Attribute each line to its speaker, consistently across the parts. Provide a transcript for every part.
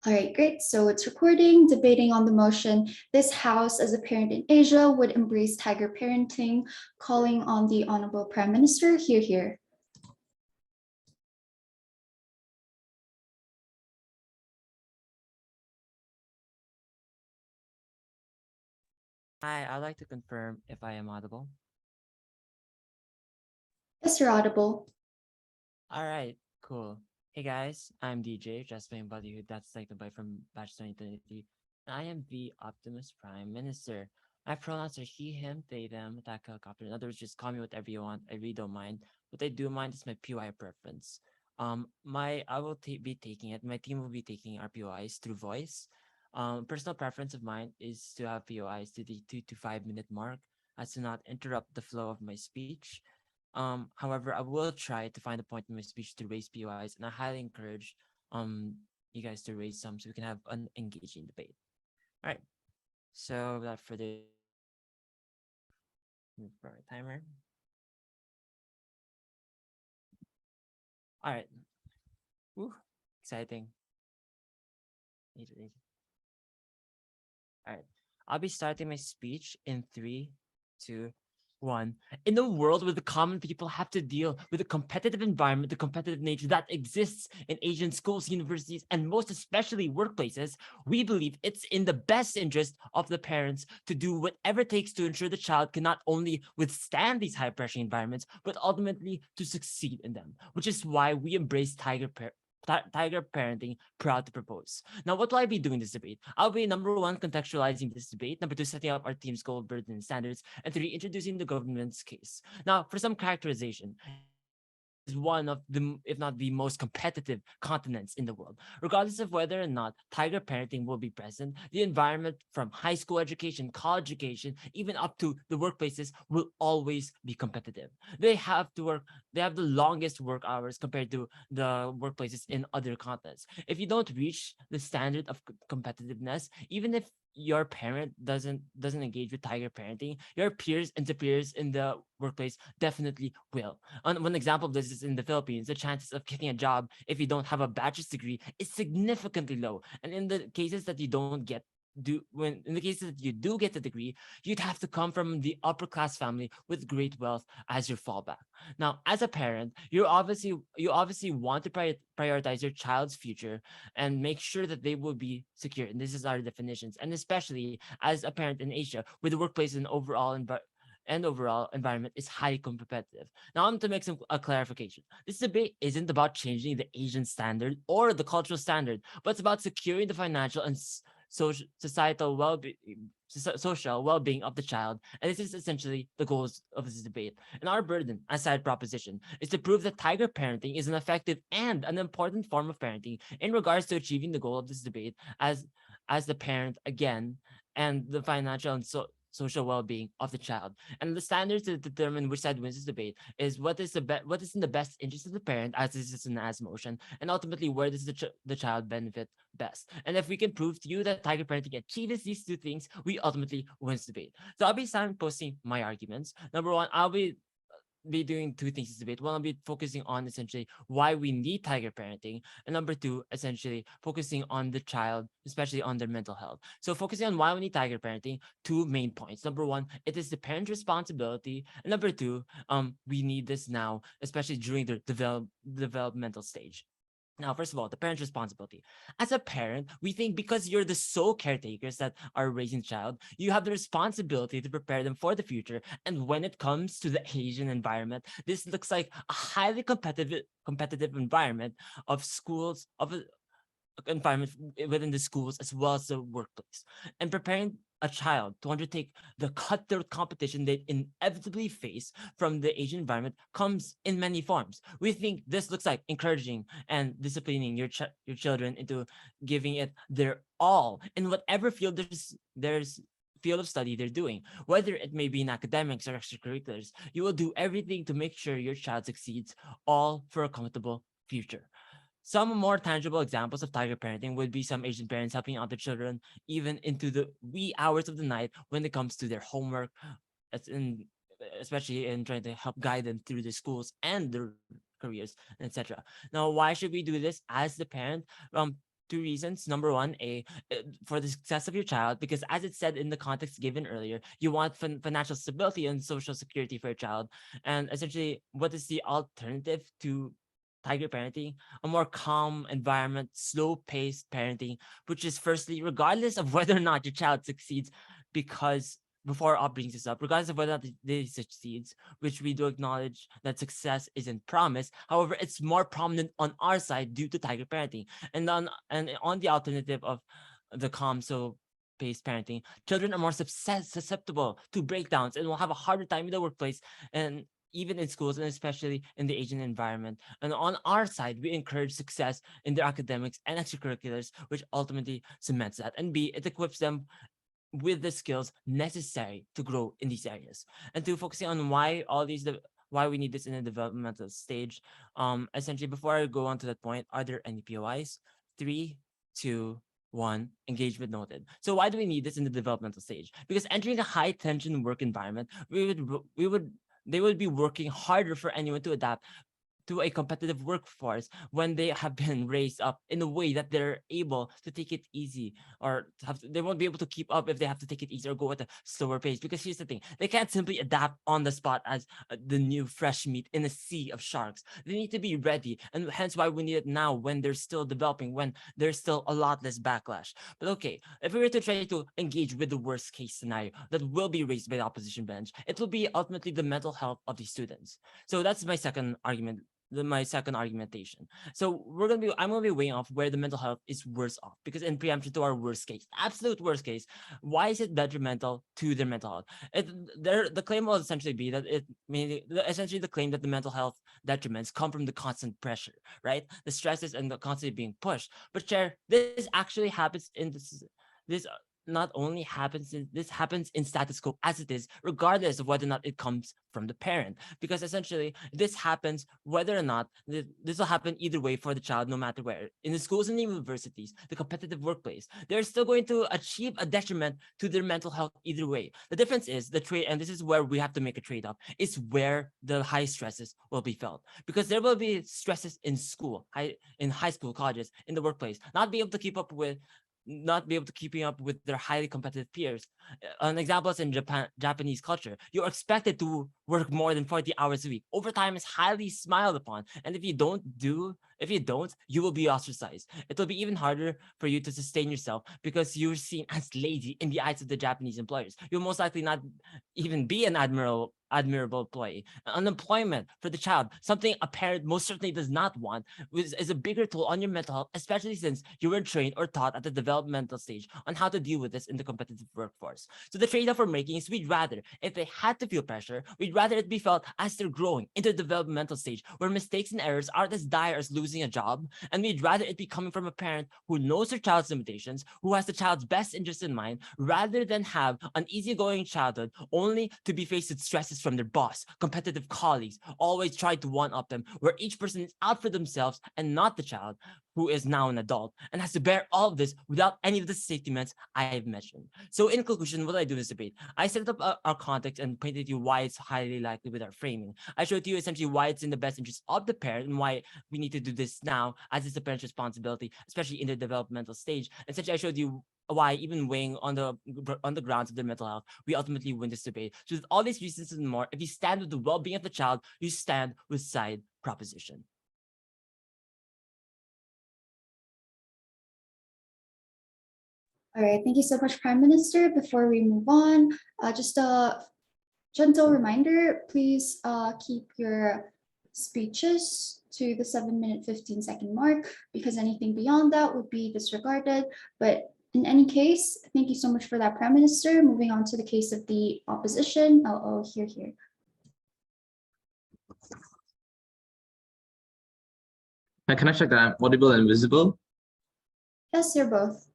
Speaker 1: All right, great. So it's recording, debating on the motion. This House, as a parent in Asia, would embrace tiger parenting, calling on the Honorable Prime Minister. Hear, hear.
Speaker 2: Hi, I'd like to confirm if I am audible.
Speaker 1: Yes, you're audible.
Speaker 2: All right, cool. Hey guys, I'm DJ, just playing Bodyhood. That's like the boy from Batch 2023. I am the Optimus Prime Minister. My pronouns are he, him, they, them, attack helicopter. In other words, just call me whatever you want. I really don't mind. What I do mind is my POI preference. I will be taking it. My team will be taking our POIs through voice. Personal preference of mine is to have POIs to the 2 to 5 minute mark, as to not interrupt the flow of my speech. However, I will try to find a point in my speech to raise POIs, and I highly encourage you guys to raise some so we can have an engaging debate. All right. So without further move for our timer. All right. Woo, exciting. All right. I'll be starting my speech in 3, 2, 1. In a world where the common people have to deal with the competitive environment, the competitive nature that exists in Asian schools, universities, and most especially workplaces, we believe it's in the best interest of the parents to do whatever it takes to ensure the child can not only withstand these high pressure environments, but ultimately to succeed in them, which is why we embrace tiger parenting, proud to propose. Now, what will I be doing this debate? I'll be number one, contextualizing this debate. Number two, setting up our team's goal, burden, and standards. And three, introducing the government's case. Now, for some characterization, is one of the, if not the most competitive continents in the world. Regardless of whether or not tiger parenting will be present, the environment from high school education, college education, even up to the workplaces will always be competitive. They have to work, they have the longest work hours compared to the workplaces in other continents. If you don't reach the standard of competitiveness, even if your parent doesn't engage with tiger parenting, your peers and peers in the workplace definitely will. One example of this is in the Philippines. The chances of getting a job if you don't have a bachelor's degree is significantly low. And in the cases that you don't get when in the cases that you do get the degree, you'd have to come from the upper class family with great wealth as your fallback. Now, as a parent, you obviously want to prioritize your child's future and make sure that they will be secure. And this is our definitions. And especially as a parent in Asia, where the workplace and overall environment is highly competitive. Now, I'm to make a clarification. This debate isn't about changing the Asian standard or the cultural standard, but it's about securing the financial and societal social well-being of the child. And this is essentially the goals of this debate. And our burden, as side proposition, is to prove that tiger parenting is an effective and an important form of parenting in regards to achieving the goal of this debate as the parent again, and the financial and social well-being of the child. And the standards to determine which side wins this debate is what is in the best interest of the parent, as this is an as motion, and ultimately where does the child benefit best. And if we can prove to you that tiger parenting achieves these two things, we ultimately wins the debate. So I'll be posting my arguments. Number one, I'll be doing two things in this debate. One, I'll be focusing on essentially why we need tiger parenting, and number two, essentially focusing on the child, especially on their mental health. So focusing on why we need tiger parenting, two main points. Number one, it is the parent's responsibility, and number two, we need this now, especially during the developmental stage. Now, first of all, the parent's responsibility. As a parent, we think because you're the sole caretakers that are raising child, you have the responsibility to prepare them for the future. And when it comes to the Asian environment, this looks like a highly competitive environment of schools, of a environment within the schools as well as the workplace. And preparing a child to undertake the cutthroat competition they inevitably face from the Asian environment comes in many forms. We think this looks like encouraging and disciplining your children into giving it their all in whatever field there's field of study they're doing, whether it may be in academics or extracurriculars. You will do everything to make sure your child succeeds, all for a comfortable future. Some more tangible examples of tiger parenting would be some Asian parents helping out their children even into the wee hours of the night when it comes to their homework, as in, especially in trying to help guide them through the schools and their careers, etc. Now, why should we do this as the parent? two reasons. Number one, for the success of your child, because as it said in the context given earlier, you want financial stability and social security for your child. And essentially, what is the alternative to tiger parenting? A more calm environment, slow-paced parenting, which is firstly, regardless of whether or not your child succeeds, because before Op brings this up, regardless of whether or not they succeeds, which we do acknowledge that success isn't promised. However, it's more prominent on our side due to tiger parenting. And on the alternative of the calm, so paced parenting, children are more susceptible to breakdowns and will have a harder time in the workplace and even in schools, and especially in the Asian environment. And on our side, we encourage success in their academics and extracurriculars, which ultimately cements that. And B, it equips them with the skills necessary to grow in these areas. And to focusing on why we need this in a developmental stage. Essentially, before I go on to that point, are there any POIs? 3, 2, 1, engagement noted. So why do we need this in the developmental stage? Because entering a high tension work environment, they would be working harder for anyone to adapt to a competitive workforce when they have been raised up in a way that they're able to take it easy, or they won't be able to keep up if they have to take it easy or go at a slower pace. Because here's the thing, they can't simply adapt on the spot as the new fresh meat in a sea of sharks. They need to be ready, and hence why we need it now when they're still developing, when there's still a lot less backlash. But okay, if we were to try to engage with the worst case scenario that will be raised by the opposition bench, it will be ultimately the mental health of these students. So that's my second argument, my second argumentation. So I'm gonna be weighing off where the mental health is worse off, because in preemption to our worst case, absolute worst case, why is it detrimental to their mental health? The claim will essentially be that essentially the claim that the mental health detriments come from the constant pressure, right? The stresses and the constantly being pushed. But Chair, this actually happens in this not only happens in this happens in status quo as it is, regardless of whether or not it comes from the parent, because essentially this happens whether or not this will happen either way for the child, no matter where. In the schools and universities, the competitive workplace, they're still going to achieve a detriment to their mental health either way. The difference is the trade, and this is where we have to make a trade-off, is where the high stresses will be felt, because there will be stresses in school, in high school, colleges, in the workplace, not be able to keep up with keeping up with their highly competitive peers. An example is in Japanese culture. You're expected to work more than 40 hours a week. Overtime is highly smiled upon. And if you don't, you will be ostracized. It will be even harder for you to sustain yourself because you're seen as lazy in the eyes of the Japanese employers. You'll most likely not even be an admirable employee. Unemployment for the child, something a parent most certainly does not want, is a bigger toll on your mental health, especially since you were trained or taught at the developmental stage on how to deal with this in the competitive workforce. So the trade-off we're making is we'd rather, if they had to feel pressure, we'd rather it be felt as they're growing into the developmental stage where mistakes and errors aren't as dire as losing a job, and we'd rather it be coming from a parent who knows their child's limitations, who has the child's best interest in mind, rather than have an easygoing childhood only to be faced with stresses from their boss, competitive colleagues, always try to one-up them, where each person is out for themselves and not the child, who is now an adult and has to bear all of this without any of the safety nets I have mentioned. So in conclusion, what I do in this debate, I set up our context and pointed to you why it's highly likely with our framing. I showed you essentially why it's in the best interest of the parent and why we need to do this now, as it's the parent's responsibility, especially in the developmental stage. Essentially, I showed you why, even weighing on the grounds of their mental health, we ultimately win this debate. So with all these reasons and more, if you stand with the well-being of the child, you stand with side proposition.
Speaker 1: All right, thank you so much, Prime Minister. Before we move on, just a gentle reminder, please keep your speeches to the 7-minute 15-second mark, because anything beyond that would be disregarded. But in any case, thank you so much for that, Prime Minister. Moving on to the case of the opposition. Here.
Speaker 3: Can I check that I'm audible and visible?
Speaker 1: Yes, you're both.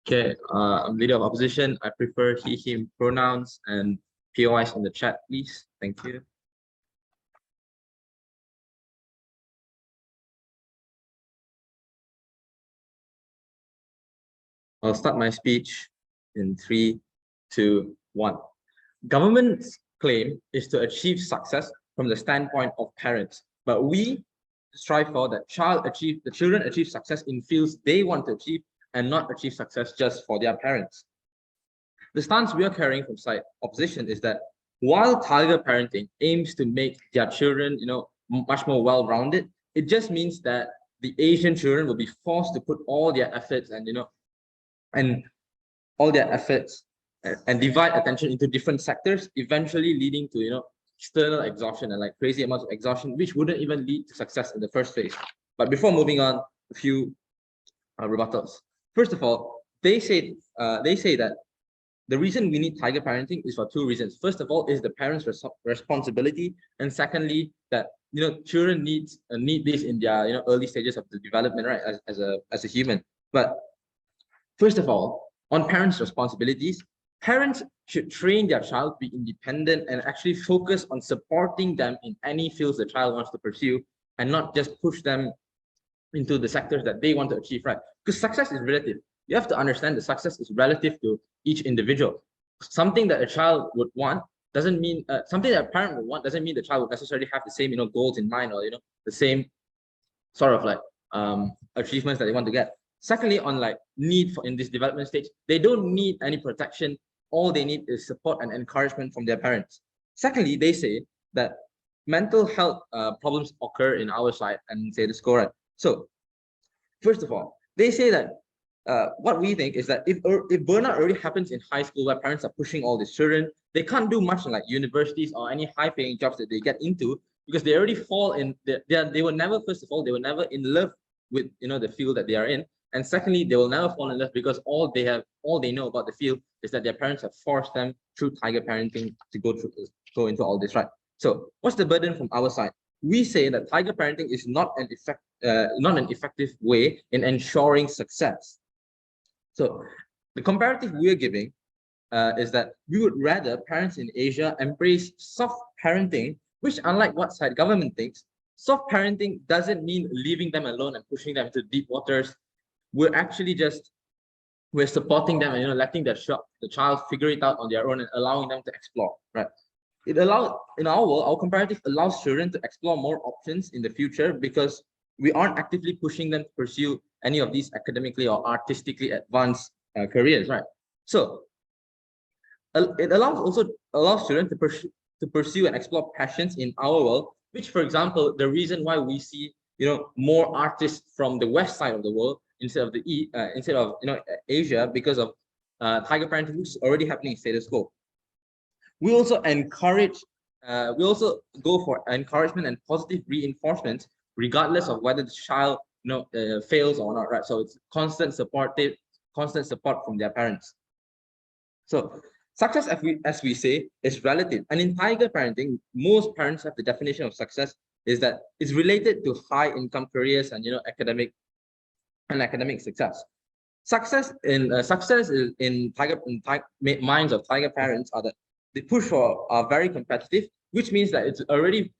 Speaker 3: Okay, I'm leader of opposition. I prefer he, him pronouns and POIs in the chat, please. Thank you. I'll start my speech in 3, 2, 1. Government's claim is to achieve success from the standpoint of parents, but we strive for that the children achieve success in fields they want to achieve and not achieve success just for their parents. The stance we are carrying from side opposition is that while tiger parenting aims to make their children, much more well-rounded, it just means that the Asian children will be forced to put all their efforts and all their efforts and divide attention into different sectors, eventually leading to, external exhaustion and like crazy amounts of exhaustion, which wouldn't even lead to success in the first place. But before moving on, a few rebuttals. First of all, they say that the reason we need tiger parenting is for two reasons. First of all, is the parents' responsibility, and secondly, that children need this in their early stages of the development, right? As a human. But first of all, on parents' responsibilities, parents should train their child to be independent and actually focus on supporting them in any fields the child wants to pursue, and not just push them into the sectors that they want to achieve, right? Because success is relative. You have to understand that success is relative to each individual. Something that a child would want doesn't mean something that a parent would want doesn't mean the child would necessarily have the same goals in mind, or the same sort of like achievements that they want to get. Secondly, on like need for in this development stage, they don't need any protection. All they need is support and encouragement from their parents. Secondly, they say that mental health problems occur in our side and say the score, right? So first of all, they say that what we think is that if burnout already happens in high school, where parents are pushing all these children, they can't do much in like universities or any high-paying jobs that they get into, because they already fall in. They were never, first of all, they were never in love with the field that they are in, and secondly, they will never fall in love because all they know about the field is that their parents have forced them through tiger parenting to go into all this, right? So what's the burden from our side? We say that tiger parenting is not an effective way in ensuring success. So the comparative we are giving is that we would rather parents in Asia embrace soft parenting, which, unlike what side government thinks, soft parenting doesn't mean leaving them alone and pushing them into deep waters. We're actually we're supporting them and letting the child figure it out on their own and allowing them to explore, right? In our world, our comparative allows children to explore more options in the future because we aren't actively pushing them to pursue any of these academically or artistically advanced careers, right? So it also allows children to pursue and explore passions in our world, which, for example, the reason why we see more artists from the west side of the world instead of Asia, because of tiger parenting, which is already happening in status quo. We also go for encouragement and positive reinforcement, regardless of whether the child fails or not, right? So it's constant support from their parents. So success, as we say, is relative, and in tiger parenting, most parents have the definition of success is that it's related to high income careers and academic success. Success in minds of tiger parents are that the push are very competitive, which means that it's already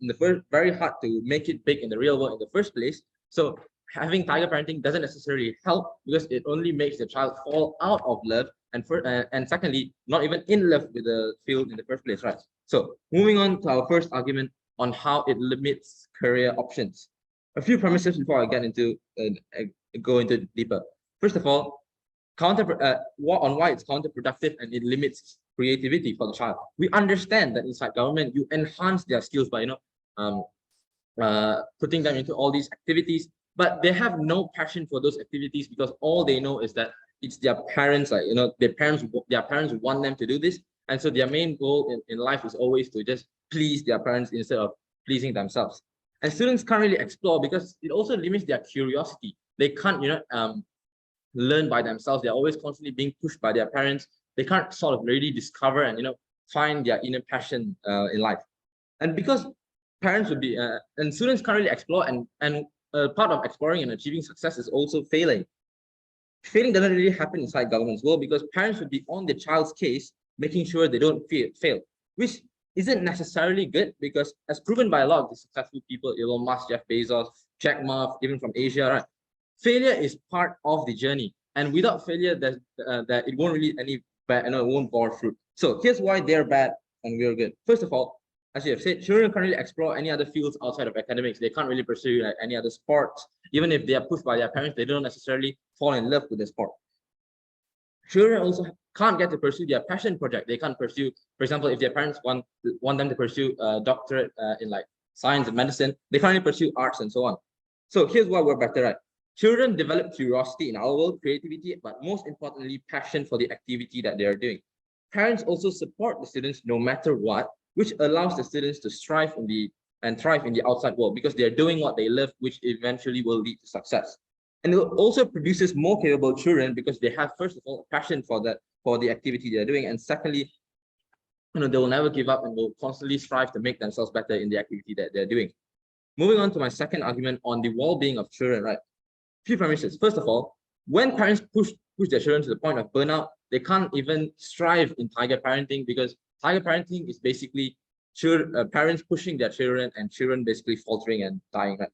Speaker 3: very hard to make it big in the real world in the first place. So having tiger parenting doesn't necessarily help because it only makes the child fall out of love and secondly, not even in love with the field in the first place, right? So moving on to our first argument on how it limits career options. A few premises before I get into go into deeper. First of all, on why it's counterproductive and it limits creativity for the child. We understand that inside government, you enhance their skills by putting them into all these activities, but they have no passion for those activities because all they know is that it's their parents, their parents want them to do this, and so their main goal in life is always to just please their parents instead of pleasing themselves. And students can't really explore because it also limits their curiosity. They can't learn by themselves. They're always constantly being pushed by their parents. They can't sort of really discover and find their inner passion in life. And because parents would be and students can't really explore, and part of exploring and achieving success is also failing. Failing doesn't really happen inside government's world because parents would be on the child's case, making sure they don't fail, which isn't necessarily good because, as proven by a lot of the successful people, Elon Musk, Jeff Bezos, Jack Ma, even from Asia, right? Failure is part of the journey, and without failure, that it won't really it won't bear fruit. So here's why they're bad and we're good. First of all, as you have said, children can't really explore any other fields outside of academics. They can't really pursue like any other sports. Even if they are pushed by their parents, they don't necessarily fall in love with the sport. Children also can't get to pursue their passion project. They can't pursue, for example, if their parents want them to pursue a doctorate in like science and medicine, they can't really pursue arts and so on. So here's what we're better at. Children develop curiosity in our world, creativity, but most importantly, passion for the activity that they are doing. Parents also support the students no matter what, which allows the students to strive in the and thrive in the outside world because they're doing what they love, which eventually will lead to success. And it also produces more capable children because they have, first of all, passion for the activity they're doing, and secondly, they will never give up and will constantly strive to make themselves better in the activity that they're doing. Moving on to my second argument on the well-being of children, right? Few premises. First of all, when parents push their children to the point of burnout, they can't even strive in tiger parenting because tiger parenting is basically parents pushing their children and children basically faltering and dying. Right?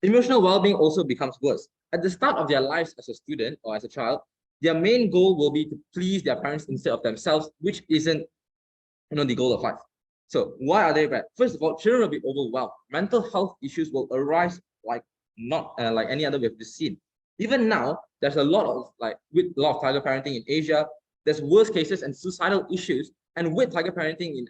Speaker 3: Emotional well-being also becomes worse. At the start of their lives as a student or as a child, their main goal will be to please their parents instead of themselves, which isn't the goal of life. So why are they bad? First of all, children will be overwhelmed. Mental health issues will arise like not like any other we've just seen. Even now, there's a lot of tiger parenting in Asia. There's worse cases and suicidal issues, and with tiger parenting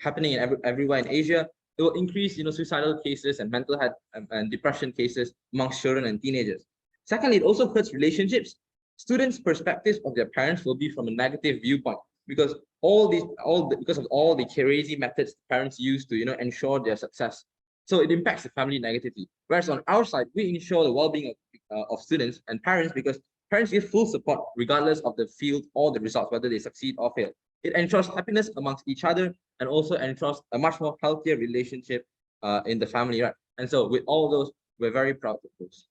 Speaker 3: happening everywhere in Asia, it will increase suicidal cases and mental health and depression cases amongst children and teenagers. Secondly, it also hurts relationships. Students' perspectives of their parents will be from a negative viewpoint because because of all the crazy methods parents use to ensure their success. So it impacts the family negatively. Whereas on our side, we ensure the well-being of students and parents because parents give full support regardless of the field or the results, whether they succeed or fail. It ensures happiness amongst each other and also ensures a much more healthier relationship in the family, right? And so with all those, we're very proud of those.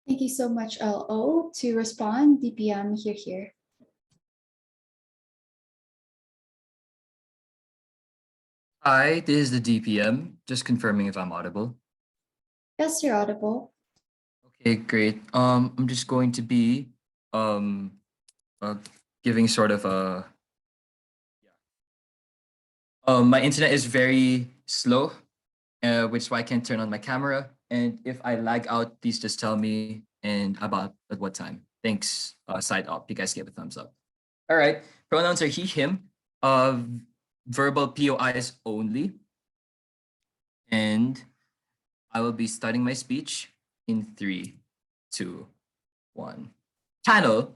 Speaker 1: Thank you so much, LO. To respond, DPM here.
Speaker 4: Hi, this is the DPM. Just confirming if I'm audible.
Speaker 1: Yes, you're audible.
Speaker 4: Okay, great. I'm just going to be giving sort of a my internet is very slow, which is why I can't turn on my camera. And if I lag out, please just tell me and about at what time. Thanks, side up. You guys give a thumbs up. All right. Pronouns are he, him. Verbal POIs only. And I will be starting my speech in 3, 2, 1. Panel,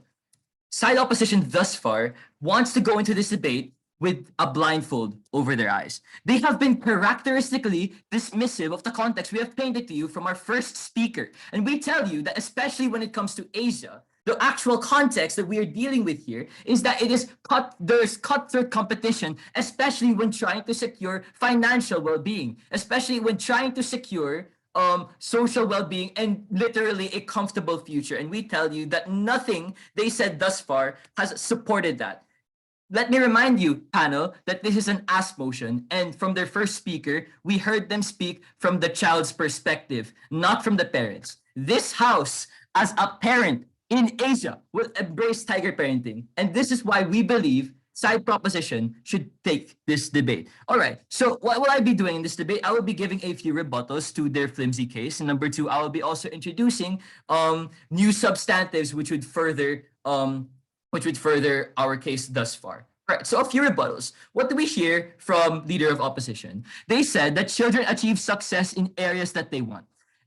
Speaker 4: side opposition thus far wants to go into this debate with a blindfold over their eyes. They have been characteristically dismissive of the context we have painted to you from our first speaker. And we tell you that especially when it comes to Asia, the actual context that we are dealing with here is that there's cutthroat competition, especially when trying to secure financial well-being, especially when trying to secure social well-being and literally a comfortable future. And we tell you that nothing they said thus far has supported that. Let me remind you, panel, that this is an ask motion, and from their first speaker, we heard them speak from the child's perspective, not from the parents. This house, as a parent in Asia, will embrace tiger parenting, and this is why we believe side proposition should take this debate. All right, so what will I be doing in this debate? I will be giving a few rebuttals to their flimsy case. And number 2, I will be also introducing new substantives which would further our case thus far. Right, so a few rebuttals. What do we hear from Leader of Opposition? They said that children achieve success in areas that they want.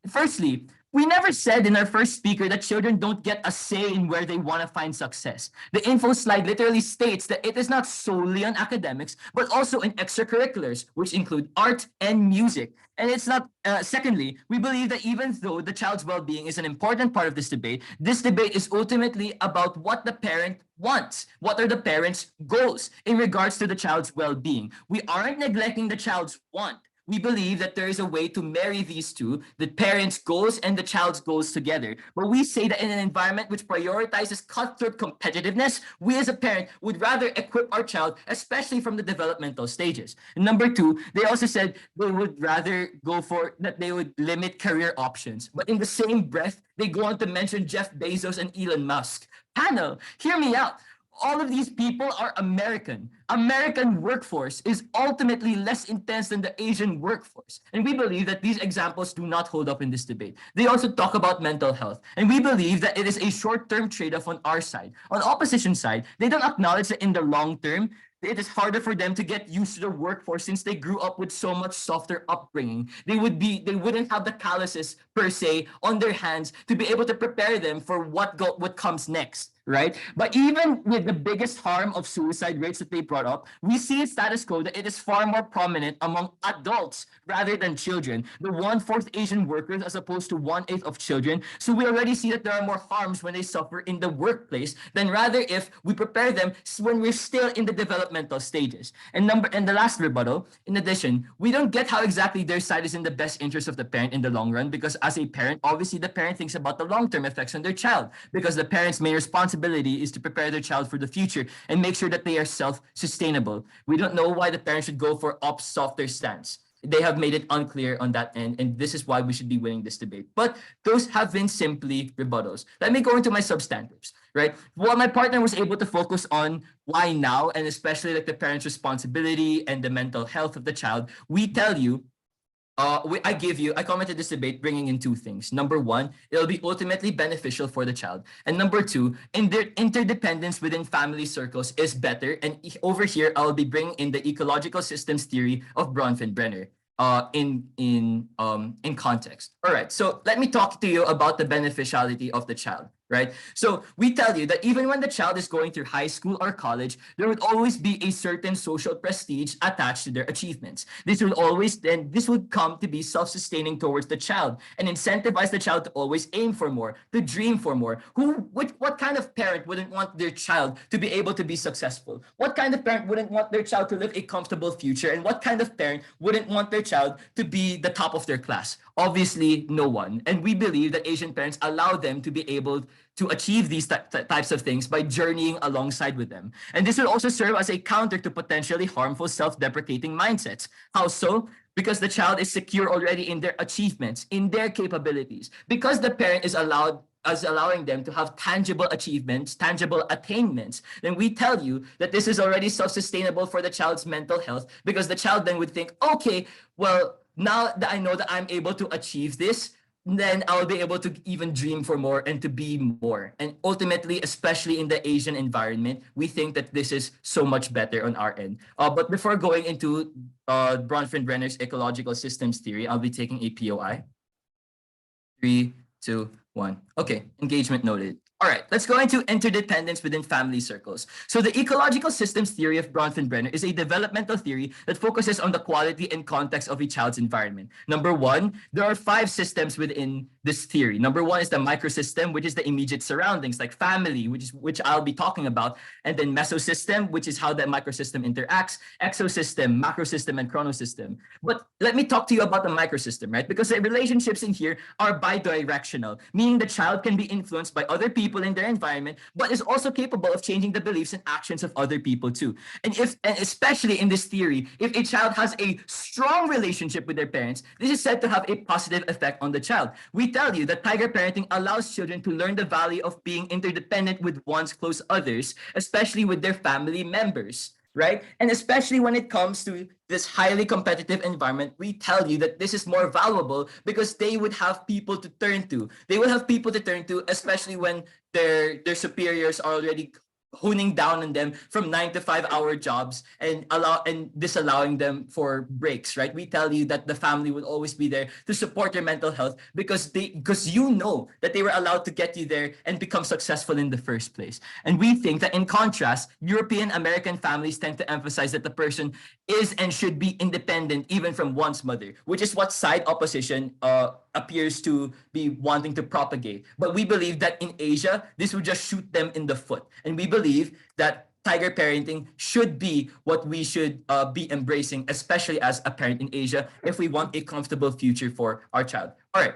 Speaker 4: Firstly, we never said in our first speaker that children don't get a say in where they want to find success. The info slide literally states that it is not solely on academics, but also in extracurriculars, which include art and music. And it's not, secondly, we believe that even though the child's well-being is an important part of this debate is ultimately about what the parent wants. What are the parents' goals in regards to the child's well-being? We aren't neglecting the child's want. we believe that there is a way to marry these two, the parents' goals and the child's goals together. But we say that in an environment which prioritizes cutthroat competitiveness, we as a parent would rather equip our child, especially from the developmental stages. And number two, they also said they would rather go for that they would limit career options. But in the same breath, they go on to mention Jeff Bezos and Elon Musk. Panel, hear me out. All of these people are American. American workforce is ultimately less intense than the Asian workforce. And we believe that these examples do not hold up in this debate. They also talk about mental health. And we believe that it is a short-term trade-off on our side. On opposition side, they don't acknowledge that in the long term, it is harder for them to get used to the workforce since they grew up with so much softer upbringing. They wouldn't have the calluses per se on their hands to be able to prepare them for what comes next, right? But even with the biggest harm of suicide rates that they brought up, we see a status quo that it is far more prominent among adults rather than children. The 1/4 Asian workers as opposed to 1/8 of children. So we already see that there are more harms when they suffer in the workplace than rather if we prepare them when we're still in the developmental stages. And the last rebuttal, in addition, we don't get how exactly their side is in the best interest of the parent in the long run, because as a parent, obviously the parent thinks about the long-term effects on their child, because the parent's main responsibility is to prepare their child for the future and make sure that they are self-sustainable. We don't know why the parent should go for softer stance. They have made it unclear on that end, and this is why we should be winning this debate. But those have been simply rebuttals. Let me go into my substantives, right? While my partner was able to focus on why now, and especially like the parent's responsibility and the mental health of the child, we tell you, I commented this debate bringing in two things. Number one, it'll be ultimately beneficial for the child. And number two, interdependence within family circles is better. And over here, I'll be bringing in the ecological systems theory of Bronfenbrenner in context. All right, so let me talk to you about the beneficiality of the child. Right? So we tell you that even when the child is going through high school or college, there would always be a certain social prestige attached to their achievements. This would come to be self-sustaining towards the child and incentivize the child to always aim for more, to dream for more. What kind of parent wouldn't want their child to be able to be successful? What kind of parent wouldn't want their child to live a comfortable future? And what kind of parent wouldn't want their child to be the top of their class? Obviously, no one. And we believe that Asian parents allow them to be able to achieve these types of things by journeying alongside with them. And this will also serve as a counter to potentially harmful self-deprecating mindsets. How so? Because the child is secure already in their achievements, in their capabilities. Because the parent is allowing them to have tangible achievements, tangible attainments, then we tell you that this is already self-sustainable for the child's mental health, because the child then would think, okay, well, now that I know that I'm able to achieve this, then I'll be able to even dream for more and to be more. And ultimately, especially in the Asian environment, we think that this is so much better on our end. But before going into Bronfenbrenner's ecological systems theory, I'll be taking a POI. 3, 2, 1. Okay, engagement noted. All right, let's go into interdependence within family circles. So the ecological systems theory of Bronfenbrenner is a developmental theory that focuses on the quality and context of a child's environment. Number one, there are 5 systems within this theory. Number one is the microsystem, which is the immediate surroundings, like family, which I'll be talking about, and then mesosystem, which is how that microsystem interacts, exosystem, macrosystem, and chronosystem. But let me talk to you about the microsystem, right? Because the relationships in here are bidirectional, meaning the child can be influenced by other people in their environment, but is also capable of changing the beliefs and actions of other people too. And especially in this theory, if a child has a strong relationship with their parents, this is said to have a positive effect on the child. We tell you that tiger parenting allows children to learn the value of being interdependent with one's close others, especially with their family members. Right? And especially when it comes to this highly competitive environment, we tell you that this is more valuable because they would have people to turn to. They will have people to turn to, especially when their superiors are already honing down on them from 9 to 5 hour jobs and disallowing them for breaks, right? We tell you that the family will always be there to support your mental health because you know that they were allowed to get you there and become successful in the first place. And we think that in contrast, European American families tend to emphasize that the person is and should be independent even from one's mother, which is what side opposition appears to be wanting to propagate. But we believe that in Asia, this would just shoot them in the foot. And we believe that tiger parenting should be what we should be embracing, especially as a parent in Asia, if we want a comfortable future for our child. All right.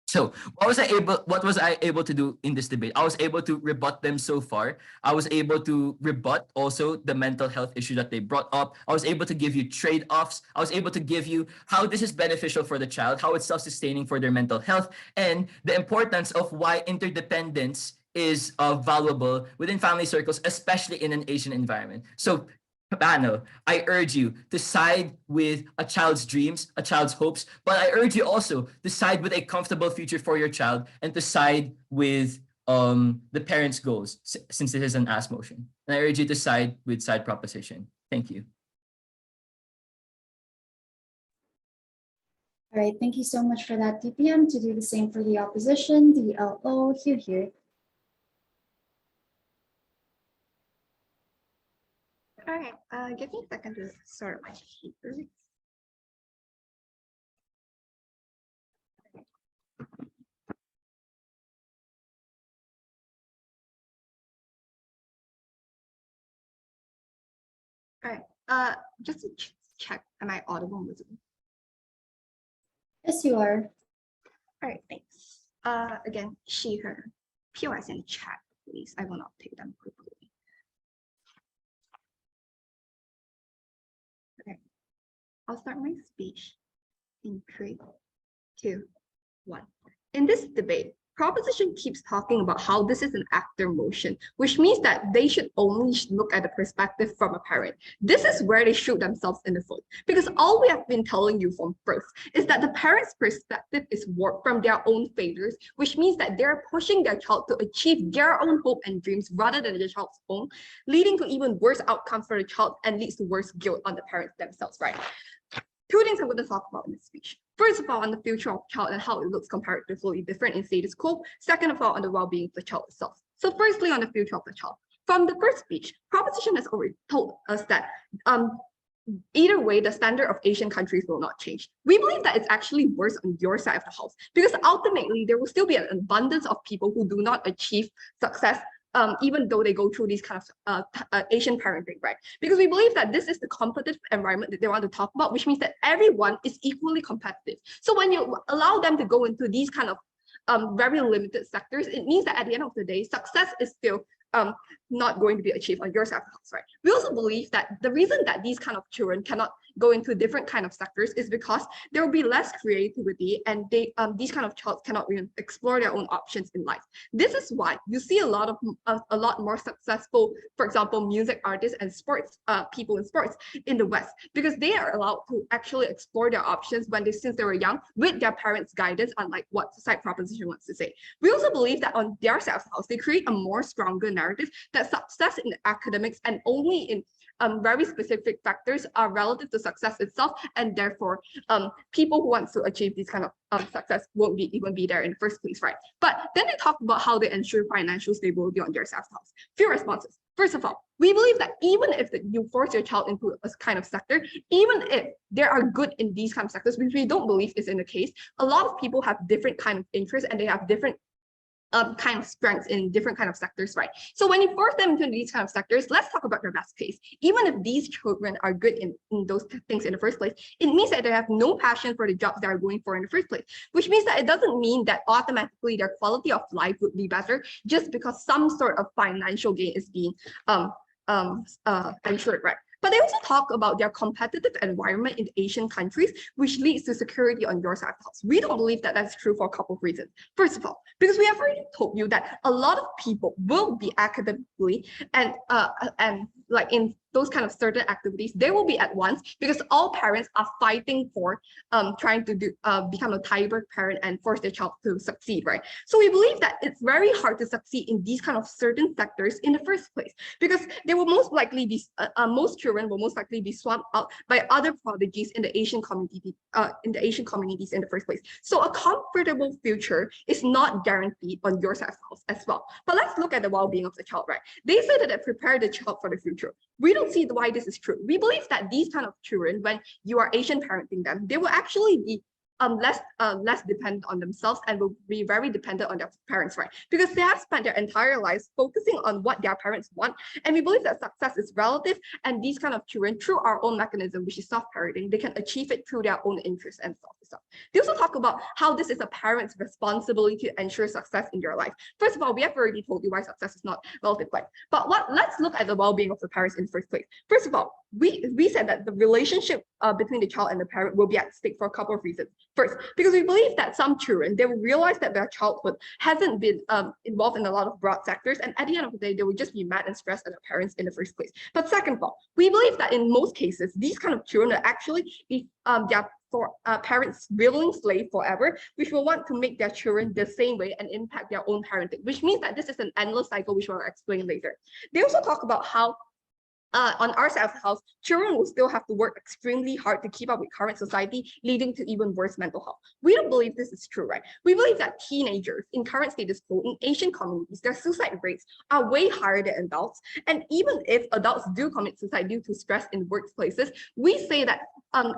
Speaker 4: So what was I able to do in this debate? I was able to rebut them so far. I was able to rebut also the mental health issue that they brought up. I was able to give you trade-offs. I was able to give you how this is beneficial for the child, how it's self-sustaining for their mental health, and the importance of why interdependence is valuable within family circles, especially in an Asian environment. So panel, I urge you to side with a child's dreams, a child's hopes, but I urge you also to side with a comfortable future for your child and to side with the parents' goals, since this is an ask motion. And I urge you to side with side proposition. Thank you.
Speaker 1: All right, thank you so much for that, DPM. To do the same for the opposition, DLO, here.
Speaker 5: All right, give me a second to sort my papers. All right, just to check, am I audible and visible?
Speaker 1: Yes, you are.
Speaker 5: All right, thanks. Again, she, her, POS in chat, please. I will not take them quickly. Okay, I'll start my speech in 3, 2, 1. In this debate, proposition keeps talking about how this is an actor motion, which means that they should only look at the perspective from a parent. This is where they shoot themselves in the foot, because all we have been telling you from first is that the parent's perspective is warped from their own failures, which means that they're pushing their child to achieve their own hope and dreams rather than the child's own, leading to even worse outcomes for the child and leads to worse guilt on the parents themselves, right? 2 things I'm going to talk about in this speech. First of all, on the future of child and how it looks comparatively different in status quo. Second of all, on the well-being of the child itself. So firstly, on the future of the child. From the first speech, proposition has already told us that either way, the standard of Asian countries will not change. We believe that it's actually worse on your side of the house, because ultimately there will still be an abundance of people who do not achieve success even though they go through these kind of Asian parenting, right? Because we believe that this is the competitive environment that they want to talk about, which means that everyone is equally competitive. So when you allow them to go into these kind of very limited sectors, it means that at the end of the day, success is still not going to be achieved on your side of the house, right? We also believe that the reason that these kind of children cannot go into different kind of sectors is because there will be less creativity, and these kind of children cannot even explore their own options in life. This is why you see a lot more successful, for example, music artists and sports people in sports in the West, because they are allowed to actually explore their options since they were young with their parents' guidance, unlike what side proposition wants to say. We also believe that on their side of the house, they create a more stronger narrative that success in academics and only in very specific factors are relative to success itself, and therefore people who want to achieve this kind of success won't even be there in the first place, right? But then they talk about how they ensure financial stability on their side of the house. Few responses. First of all, we believe that even if you force your child into a kind of sector, even if they are good in these kind of sectors, which we don't believe is in the case, a lot of people have different kind of interests and they have different kind of strengths in different kind of sectors, right? So when you force them into these kind of sectors, let's talk about their best case. Even if these children are good in those things in the first place, it means that they have no passion for the jobs they are going for in the first place, which means that it doesn't mean that automatically their quality of life would be better just because some sort of financial gain is being ensured, right? But they also talk about their competitive environment in Asian countries, which leads to security on your side of the house. We don't believe that that's true for a couple of reasons. First of all, because we have already told you that a lot of people will be academically and like in those kind of certain activities, they will be at once, because all parents are fighting for trying to become a tiger parent and force their child to succeed, right? So we believe that it's very hard to succeed in these kind of certain sectors in the first place, because they will most likely be most children will most likely be swamped out by other prodigies in the Asian community communities in the first place. So a comfortable future is not guaranteed on your side of the house as well. But let's look at the well-being of the child, right? They say that they prepare the child for the future. We don't see why this is true. We believe that these kind of children, when you are Asian parenting them, they will actually be less dependent on themselves and will be very dependent on their parents, right? Because they have spent their entire lives focusing on what their parents want. And we believe that success is relative, and these kind of children, through our own mechanism, which is self-parenting, they can achieve it through their own interests and self-stuff. They also talk about how this is a parent's responsibility to ensure success in their life. First of all, we have already told you why success is not relative, right? But let's look at the well-being of the parents in the first place. First of all, we said that the relationship between the child and the parent will be at stake for a couple of reasons. First, because we believe that some children, they will realize that their childhood hasn't been involved in a lot of broad sectors, and at the end of the day, they will just be mad and stressed at their parents in the first place. But second of all, we believe that in most cases, these kind of children will actually be their parents' willing slave forever, which will want to make their children the same way and impact their own parenting, which means that this is an endless cycle, which we'll explain later. They also talk about how on our side of the house, children will still have to work extremely hard to keep up with current society, leading to even worse mental health. We don't believe this is true, right? We believe that teenagers in current status quo in Asian communities, their suicide rates are way higher than adults. And even if adults do commit suicide due to stress in workplaces, we say that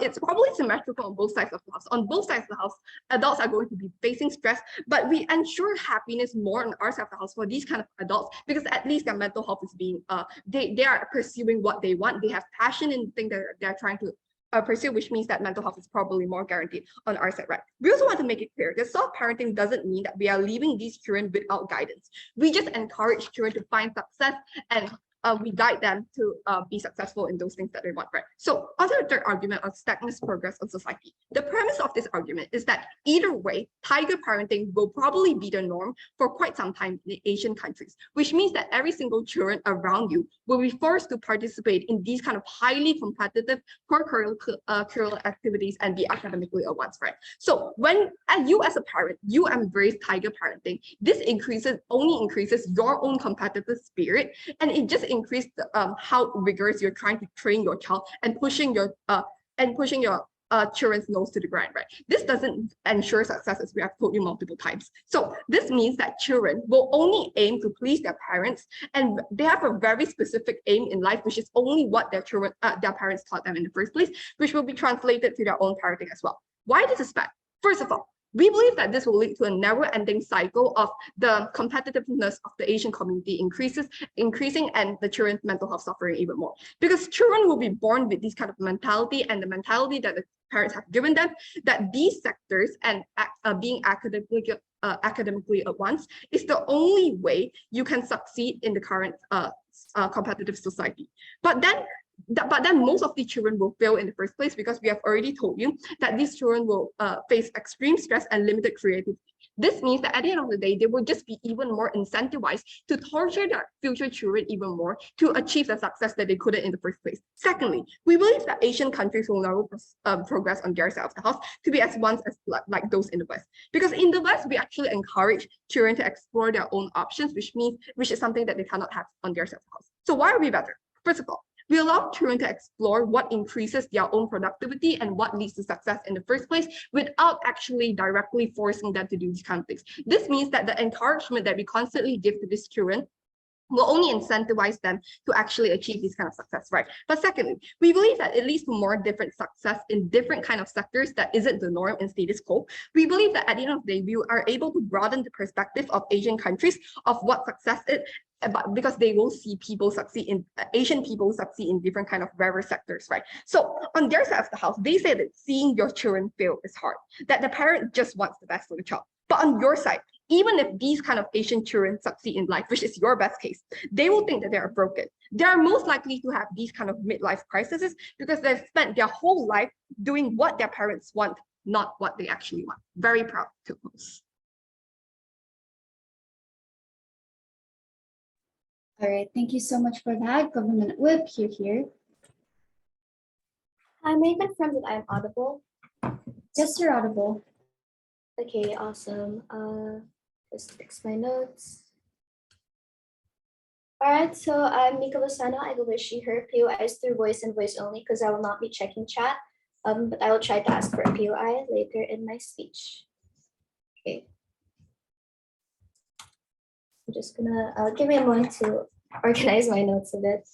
Speaker 5: it's probably symmetrical on both sides of the house. On both sides of the house, adults are going to be facing stress, but we ensure happiness more on our side of the house for these kind of adults, because at least their mental health is being, they are pursuing what they want. They have passion in the thing that they're trying to pursue, which means that mental health is probably more guaranteed on our side, right? We also want to make it clear that self-parenting doesn't mean that we are leaving these children without guidance. We just encourage children to find success, and we guide them to be successful in those things that they want, right? So on the third argument on stagnant progress on society, the premise of this argument is that either way, tiger parenting will probably be the norm for quite some time in Asian countries, which means that every single children around you will be forced to participate in these kind of highly competitive curricular activities and be academically advanced, right? So when you as a parent, you embrace tiger parenting, this only increases your own competitive spirit, and it just increase how rigorous you're trying to train your child and pushing your children's nose to the ground, right? This doesn't ensure success, as we have told you multiple times. So this means that children will only aim to please their parents, and they have a very specific aim in life, which is only what their parents taught them in the first place, which will be translated to their own parenting as well. Why this is bad? First of all, we believe that this will lead to a never-ending cycle of the competitiveness of the Asian community increasing, and the children's mental health suffering even more. Because children will be born with this kind of mentality, and the mentality that the parents have given them, that these sectors and being academically advanced is the only way you can succeed in the current competitive society. But then most of the children will fail in the first place, because we have already told you that these children will face extreme stress and limited creativity. This means that at the end of the day, they will just be even more incentivized to torture their future children even more to achieve the success that they couldn't in the first place. Secondly, we believe that Asian countries will never progress on their side of the house to be as advanced as like those in the West. Because in the West, we actually encourage children to explore their own options, which is something that they cannot have on their side of the house. So why are we better? First of all, we allow children to explore what increases their own productivity and what leads to success in the first place, without actually directly forcing them to do these kind of things. This means that the encouragement that we constantly give to these children will only incentivize them to actually achieve this kind of success, right? But secondly, we believe that it leads to more different success in different kind of sectors that isn't the norm in status quo. We believe that at the end of the day, we are able to broaden the perspective of Asian countries of what success is, because they will see Asian people succeed in different kind of rarer sectors, right? So on their side of the house, they say that seeing your children fail is hard, that the parent just wants the best for the child. But on your side, even if these kind of Asian children succeed in life, which is your best case, they will think that they are broken. They are most likely to have these kind of midlife crises because they've spent their whole life doing what their parents want, not what they actually want. Very proud to close.
Speaker 1: All right, thank you so much for that. Government Whip, here.
Speaker 6: I may confirm that I am audible.
Speaker 1: Yes, you're audible.
Speaker 6: Okay, awesome. Just fix my notes. All right, so I'm Mika Lozano. I will wish you her POIs through voice and voice only, because I will not be checking chat. But I will try to ask for a POI later in my speech. Okay. I'm just gonna give me a moment to organize my notes a bit.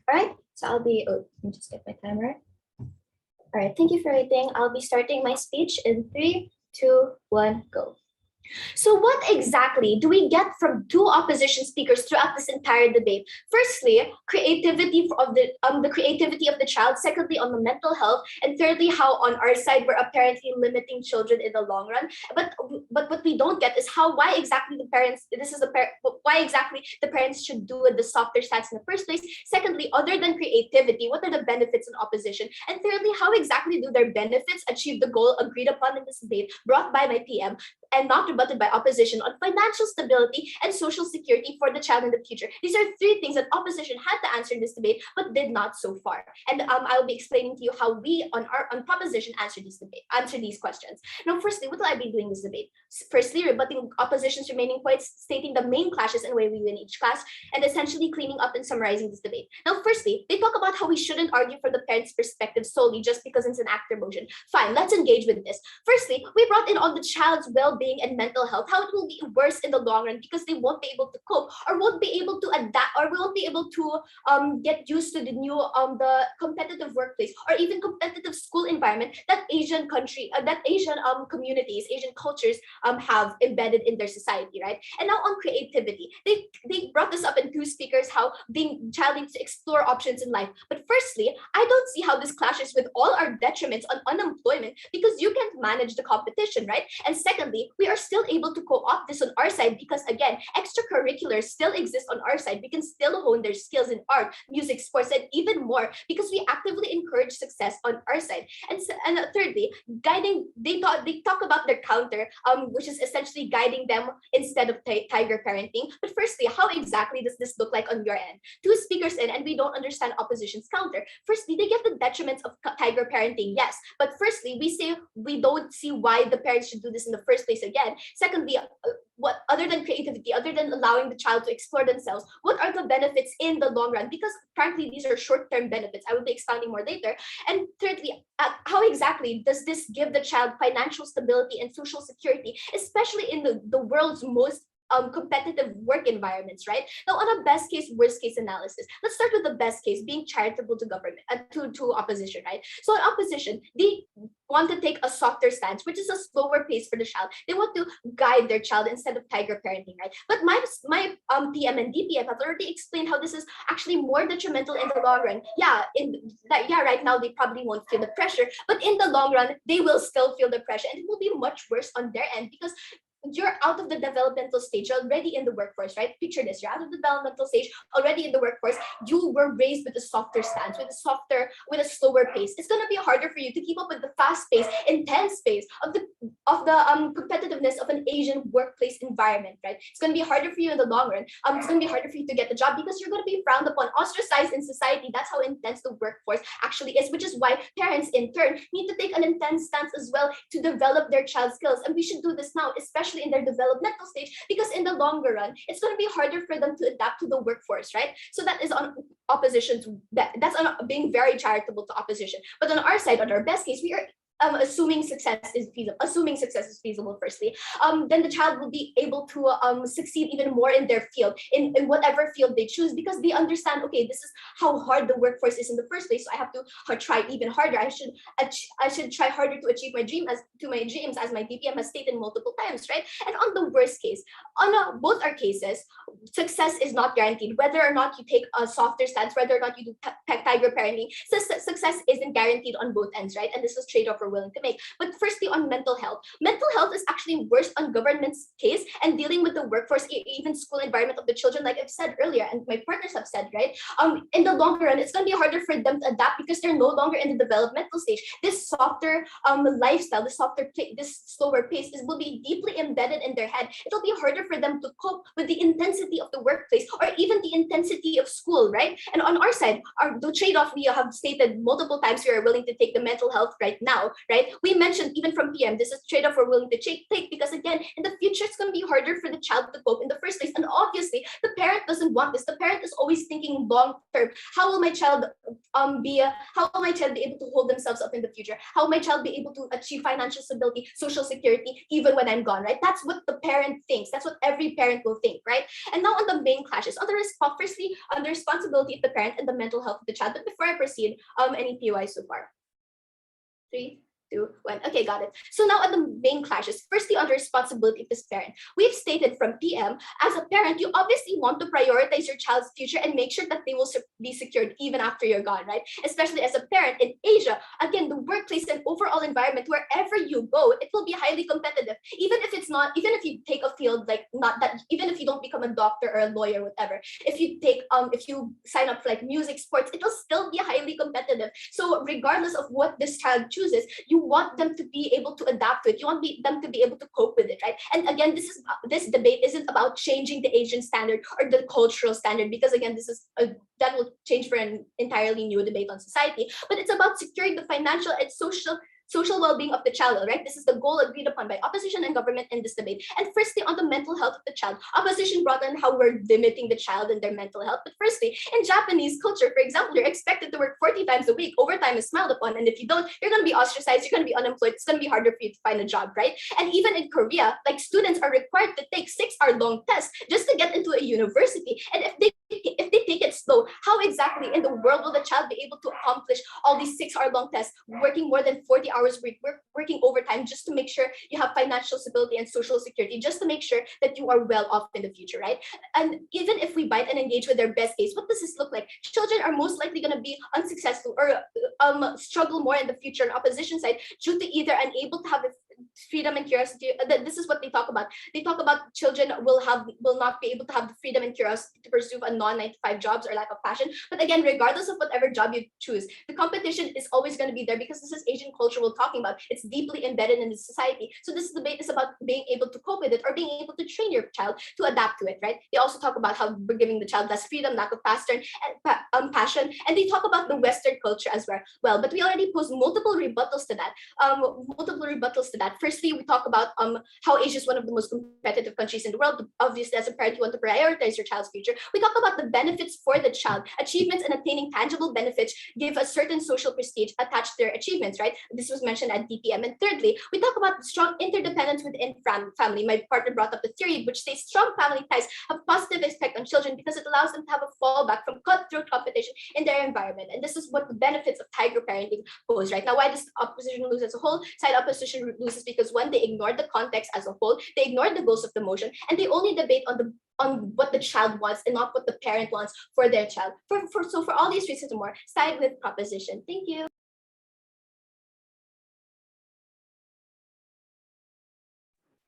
Speaker 6: All right, so I'll be, oh, let me just get my timer. All right, thank you for waiting. I'll be starting my speech in 3, 2, 1, go. So what exactly do we get from two opposition speakers throughout this entire debate? Firstly, creativity of the creativity of the child. Secondly, on the mental health, and thirdly, how on our side we're apparently limiting children in the long run. But what we don't get is why exactly the parents. Why exactly the parents should do the softer stance in the first place. Secondly, other than creativity, what are the benefits in opposition? And thirdly, how exactly do their benefits achieve the goal agreed upon in this debate brought by my PM? And not rebutted by opposition on financial stability and social security for the child in the future. These are three things that opposition had to answer in this debate, but did not so far. And I'll be explaining to you how we on proposition answer these questions. Now, firstly, what will I be doing this debate? Firstly, rebutting opposition's remaining points, stating the main clashes and where we win each class, and essentially cleaning up and summarizing this debate. Now, firstly, they talk about how we shouldn't argue for the parents' perspective solely just because it's an actor motion. Fine, let's engage with this. Firstly, we brought in on the child's well-being and mental health, how it will be worse in the long run because they won't be able to cope or won't be able to adapt or won't be able to get used to the new the competitive workplace or even competitive school environment that Asian communities, Asian cultures have embedded in their society, right? And now on creativity, they brought this up in two speakers, how being child needs to explore options in life. But firstly, I don't see how this clashes with all our detriments on unemployment because you can't manage the competition, right? And secondly, we are still able to co-opt this on our side because again, extracurriculars still exist on our side. We can still hone their skills in art, music, sports, and even more because we actively encourage success on our side. And thirdly, guiding, they talk about their counter, which is essentially guiding them instead of tiger parenting. But firstly, how exactly does this look like on your end? Two speakers in, and we don't understand opposition's counter. Firstly, they get the detriments of tiger parenting, yes. But firstly, we say we don't see why the parents should do this in the first place again. Secondly, what other than creativity, other than allowing the child to explore themselves, what are the benefits in the long run? Because frankly, these are short-term benefits. I will be expounding more later. And thirdly, how exactly does this give the child financial stability and social security, especially in the world's most competitive work environments, right? Now, on a best case, worst case analysis, let's start with the best case, being charitable to government, to opposition, right? So in opposition, they want to take a softer stance, which is a slower pace for the child. They want to guide their child instead of tiger parenting, right? But my PM and DPM have already explained how this is actually more detrimental in the long run. Right now they probably won't feel the pressure, but in the long run, they will still feel the pressure, and it will be much worse on their end because you're out of the developmental stage, you're already in the workforce, right? Picture this, you're out of the developmental stage, already in the workforce, you were raised with a softer stance, with a slower pace. It's gonna be harder for you to keep up with the fast pace, intense pace of the competitiveness of an Asian workplace environment, right? It's gonna be harder for you in the long run. It's gonna be harder for you to get the job because you're gonna be frowned upon, ostracized in society. That's how intense the workforce actually is, which is why parents in turn need to take an intense stance as well to develop their child's skills. And we should do this now, especially in their developmental stage, because in the longer run, it's going to be harder for them to adapt to the workforce, right? So that is on opposition to that's on being very charitable to opposition. But on our side, on our best case, we are assuming success is feasible, firstly, then the child will be able to succeed even more in their field, in whatever field they choose, because they understand, okay, this is how hard the workforce is in the first place, so I have to try even harder. I should try harder to achieve my dreams, as my DPM has stated multiple times, right? And on the worst case, on both our cases, success is not guaranteed. Whether or not you take a softer stance, whether or not you do tiger parenting, success isn't guaranteed on both ends, right? And this is trade-off we're willing to make. But firstly, on mental health is actually worse on government's case and dealing with the workforce, even school environment of the children, like I've said earlier, and my partners have said, right? In the longer run, it's going to be harder for them to adapt because they're no longer in the developmental stage. This softer lifestyle, this slower pace will be deeply embedded in their head. It'll be harder for them to cope with the intensity of the workplace or even the intensity of school, right? And on our side, the trade-off we have stated multiple times, we are willing to take the mental health right now, right? We mentioned even from PM, this is a trade-off we're willing to take because again, in the future, it's going to be harder for the child to cope in the first place. And obviously, the parent doesn't want this. The parent is always thinking long-term. How will my child how will my child be able to hold themselves up in the future? How will my child be able to achieve financial stability, social security, even when I'm gone, right? That's what the parent thinks. That's what every parent will think, right? And now on the main clashes, firstly, on the responsibility of the parent and the mental health of the child. But before I proceed, any POI so far? 3, 2, 1. Okay, got it. So now at the main clashes, firstly on the responsibility of this parent. We've stated from PM, as a parent, you obviously want to prioritize your child's future and make sure that they will be secured even after you're gone, right? Especially as a parent in Asia, again, the workplace and overall environment, wherever you go, it will be highly competitive. Even if you take a field like not that, even if you don't become a doctor or a lawyer, whatever, if you sign up for like music, sports, it will still be highly competitive. So regardless of what this child chooses, you want them to be able to adapt to it. You want them to be able to cope with it, right? And again, this debate isn't about changing the Asian standard or the cultural standard, because again, that will change for an entirely new debate on society. But it's about securing the financial and social well-being of the child, right? This is the goal agreed upon by opposition and government in this debate. And firstly, on the mental health of the child, opposition brought in how we're limiting the child and their mental health. But firstly, in Japanese culture, for example, you're expected to work 40 times a week. Overtime is smiled upon. And if you don't, you're going to be ostracized. You're going to be unemployed. It's going to be harder for you to find a job, right? And even in Korea, like students are required to take 6-hour-long tests just to get into a university. And if they take it slow, how exactly in the world will the child be able to accomplish all these 6-hour-long tests, working more than 40 hours a week, working overtime just to make sure you have financial stability and social security, just to make sure that you are well off in the future, right? And even if we bite and engage with their best case, what does this look like? Children are most likely going to be unsuccessful or struggle more in the future on opposition side due to either unable to have the freedom and curiosity. This is what they talk about. They talk about children will not be able to have the freedom and curiosity to pursue a non-9 to 5 jobs or lack of passion. But again, regardless of whatever job you choose, the competition is always going to be there because this is Asian culture we're talking about. It's deeply embedded in the society. So this debate is about being able to cope with it or being able to train your child to adapt to it, right? They also talk about how we're giving the child less freedom, lack of passion, and they talk about the Western culture as well. But we already posed multiple rebuttals to that. Firstly, we talk about how Asia is one of the most competitive countries in the world. Obviously, as a parent, you want to prioritize your child's future. We talk about the benefits for the child. Achievements and attaining tangible benefits give a certain social prestige attached to their achievements, right? This was mentioned at DPM. And thirdly, we talk about strong interdependence within family. My partner brought up the theory which says strong family ties have positive effect on children because it allows them to have a fallback from cutthroat competition in their environment. And this is what the benefits of tiger parenting pose, right? Now, why does opposition lose as a whole? Side opposition loses because one, they ignore the context as a whole, they ignore the goals of the motion, and they only debate on what the child wants and not what the parent wants for their child. So for all these reasons and more, side with proposition. Thank you.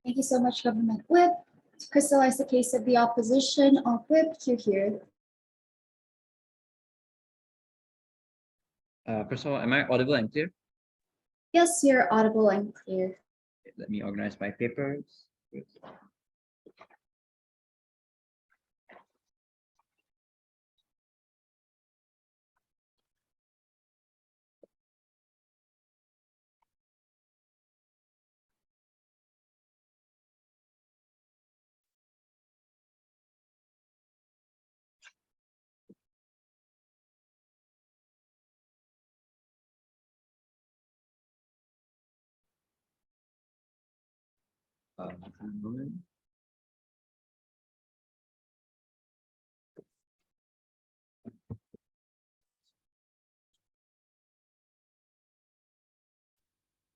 Speaker 1: Thank you so much, Government Whip. To crystallize the case of the opposition, I'll whip you here.
Speaker 3: First of all, am I audible and clear?
Speaker 1: Yes, you're audible and clear.
Speaker 3: Let me organize my papers.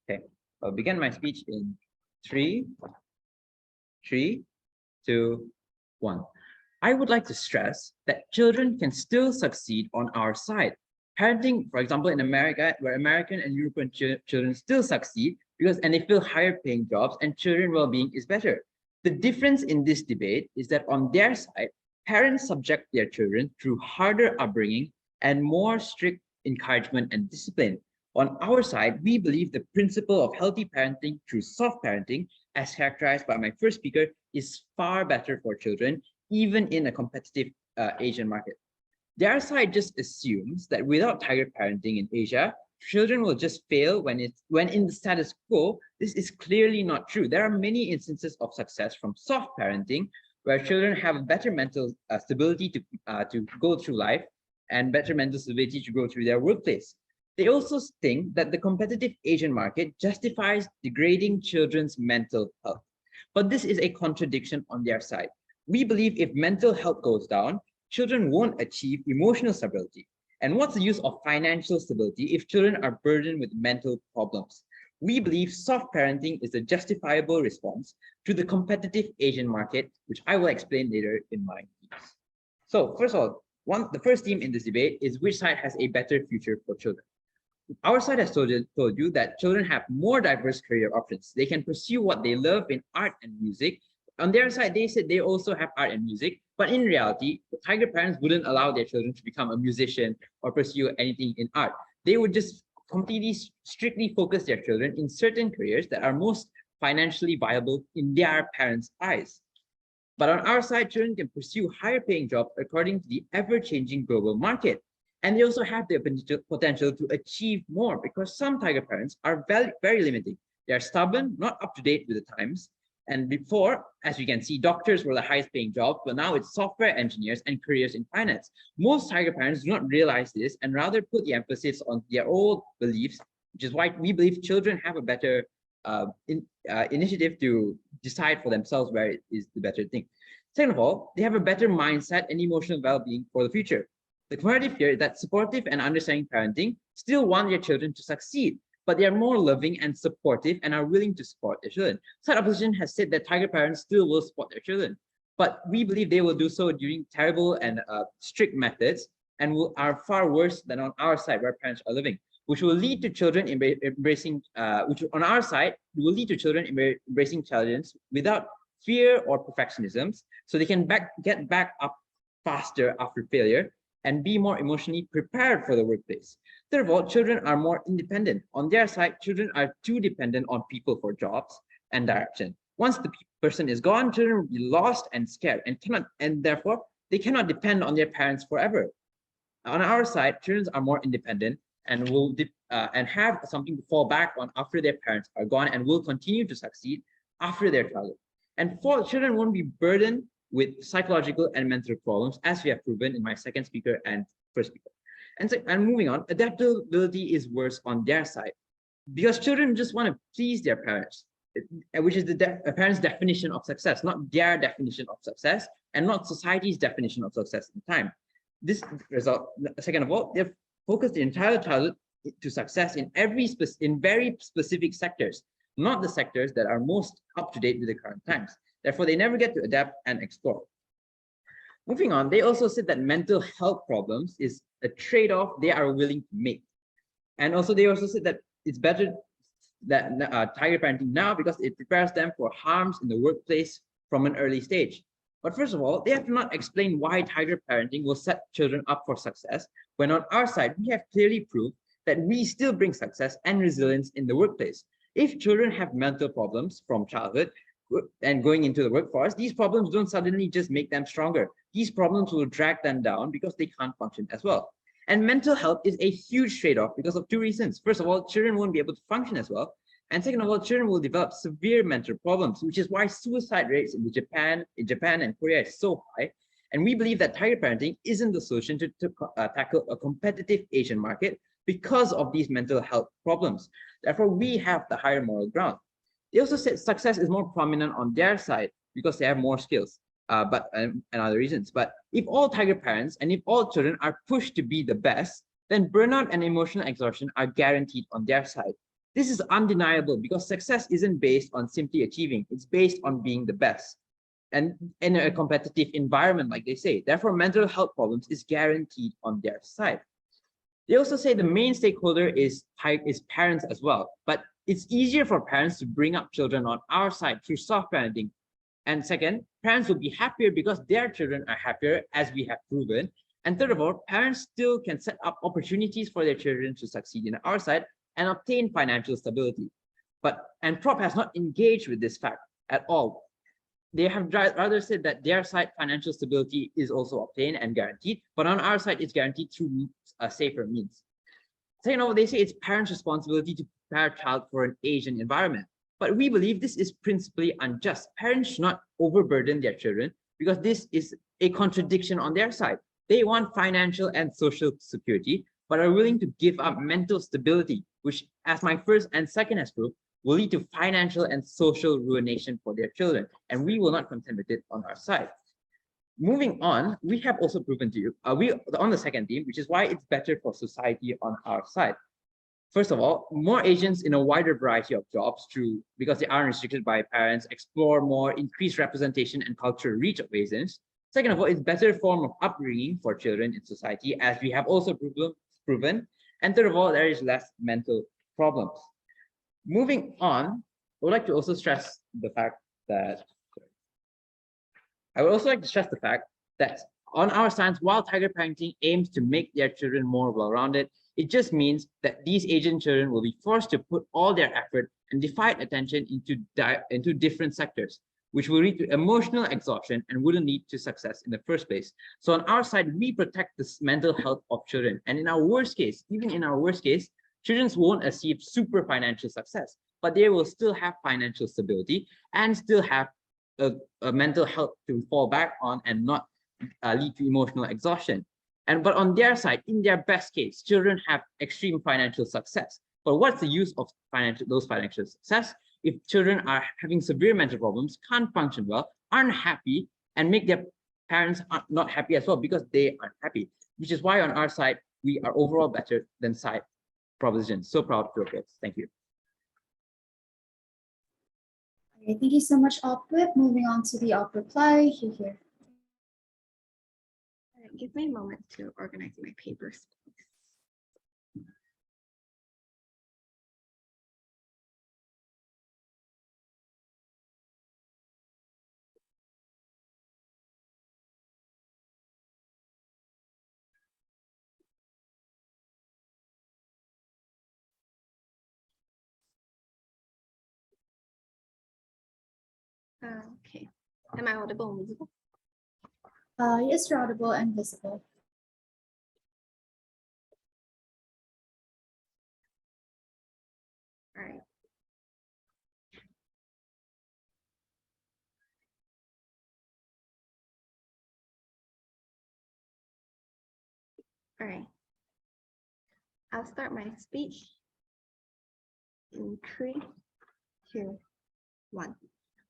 Speaker 3: Okay, I'll begin my speech in 3, 2, 1. I would like to stress that children can still succeed on our side. Parenting, for example, in America, where American and European children still succeed and they feel higher paying jobs and children well-being is better. The difference in this debate is that on their side, parents subject their children through harder upbringing and more strict encouragement and discipline. On our side, we believe the principle of healthy parenting through soft parenting, as characterized by my first speaker, is far better for children, even in a competitive Asian market. Their side just assumes that without tiger parenting in Asia, children will just fail when in the status quo. This is clearly not true. There are many instances of success from soft parenting where children have better mental stability to go through life and better mental stability to go through their workplace. They also think that the competitive Asian market justifies degrading children's mental health. But this is a contradiction on their side. We believe if mental health goes down, children won't achieve emotional stability. And what's the use of financial stability if children are burdened with mental problems? We believe soft parenting is a justifiable response to the competitive Asian market, which I will explain later in my piece. So first of all, the first theme in this debate is which side has a better future for children. Our side has told you that children have more diverse career options. They can pursue what they love in art and music. On their side, they said they also have art and music, but in reality, tiger parents wouldn't allow their children to become a musician or pursue anything in art. They would just completely strictly focus their children in certain careers that are most financially viable in their parents' eyes. But on our side, children can pursue higher paying jobs according to the ever-changing global market. And they also have the potential to achieve more because some tiger parents are very limiting. They're stubborn, not up to date with the times. And before, as you can see, doctors were the highest paying job, but now it's software engineers and careers in finance. Most tiger parents do not realize this and rather put the emphasis on their old beliefs, which is why we believe children have a better initiative to decide for themselves where it is the better thing. Second of all, they have a better mindset and emotional well-being for the future. The comparative here is that supportive and understanding parenting still want their children to succeed, but they are more loving and supportive and are willing to support their children. Side opposition has said that tiger parents still will support their children, but we believe they will do so during terrible and strict methods and are far worse than on our side where parents are living, which will lead to children embracing, which on our side will lead to children embracing challenges without fear or perfectionisms, so they can get back up faster after failure and be more emotionally prepared for the workplace. Third of all, children are more independent. On their side, children are too dependent on people for jobs and direction. Once the person is gone, children will be lost and scared and therefore they cannot depend on their parents forever. On our side, children are more independent and will and have something to fall back on after their parents are gone and will continue to succeed after their childhood. And fourth, children won't be burdened with psychological and mental problems, as we have proven in my second speaker and first speaker. And moving on, adaptability is worse on their side because children just want to please their parents, which is the parents' definition of success, not their definition of success and not society's definition of success in time. This result, second of all, they've focused the entire childhood to success in very specific sectors, not the sectors that are most up to date with the current times. Therefore, they never get to adapt and explore. Moving on, they also said that mental health problems is a trade-off they are willing to make. And also, they also said that it's better that tiger parenting now because it prepares them for harms in the workplace from an early stage. But first of all, they have to not explain why tiger parenting will set children up for success, when on our side, we have clearly proved that we still bring success and resilience in the workplace. If children have mental problems from childhood, and going into the workforce, these problems don't suddenly just make them stronger. These problems will drag them down because they can't function as well. And mental health is a huge trade-off because of two reasons. First of all, children won't be able to function as well. And second of all, children will develop severe mental problems, which is why suicide rates in Japan and Korea is so high. And we believe that tiger parenting isn't the solution to tackle a competitive Asian market because of these mental health problems. Therefore, we have the higher moral ground. They also said success is more prominent on their side because they have more skills, and other reasons. But if all tiger parents and if all children are pushed to be the best, then burnout and emotional exhaustion are guaranteed on their side. This is undeniable because success isn't based on simply achieving, it's based on being the best. And in a competitive environment, like they say, therefore mental health problems is guaranteed on their side. They also say the main stakeholder is parents as well, but it's easier for parents to bring up children on our side through soft parenting. And second, parents will be happier because their children are happier, as we have proven. And third of all, parents still can set up opportunities for their children to succeed in our side and obtain financial stability. And Prop has not engaged with this fact at all. They have rather said that their side financial stability is also obtained and guaranteed, but on our side, it's guaranteed through safer means.
Speaker 7: Second of all, they say it's parents' responsibility to prepare a child for an Asian environment. But we believe this is principally unjust. Parents should not overburden their children because this is a contradiction on their side. They want financial and social security, but are willing to give up mental stability, which, as my first and second has proved, will lead to financial and social ruination for their children. And we will not contend with it on our side. Moving on, we have also proven to you, on the second theme, which is why it's better for society on our side. First of all, more Asians in a wider variety of jobs because they aren't restricted by parents, explore more, increased representation and cultural reach of Asians. Second of all, it's better form of upbringing for children in society, as we have also proven. And third of all, there is less mental problems. Moving on, I would like to also stress the fact that on our stance, while tiger parenting aims to make their children more well-rounded, it just means that these Asian children will be forced to put all their effort and divide attention into different sectors, which will lead to emotional exhaustion and wouldn't lead to success in the first place. So on our side, we protect the mental health of children. And in our worst case, even in our worst case, children won't achieve super financial success, but they will still have financial stability and still have a mental health to fall back on and not lead to emotional exhaustion. But on their side, in their best case, children have extreme financial success. But what's the use of those financial success if children are having severe mental problems, can't function well, aren't happy, and make their parents not happy as well because they aren't happy? Which is why on our side, we are overall better than side proposition. So proud of your kids. Thank you.
Speaker 1: Okay, thank you so much, Op-Whip. Moving on to the Op reply. Here.
Speaker 5: Give me a moment to organize my papers, please. Okay. Am I audible and visible?
Speaker 1: Yes, you're audible and visible.
Speaker 5: All right. All right. I'll start my speech in 3, 2, 1.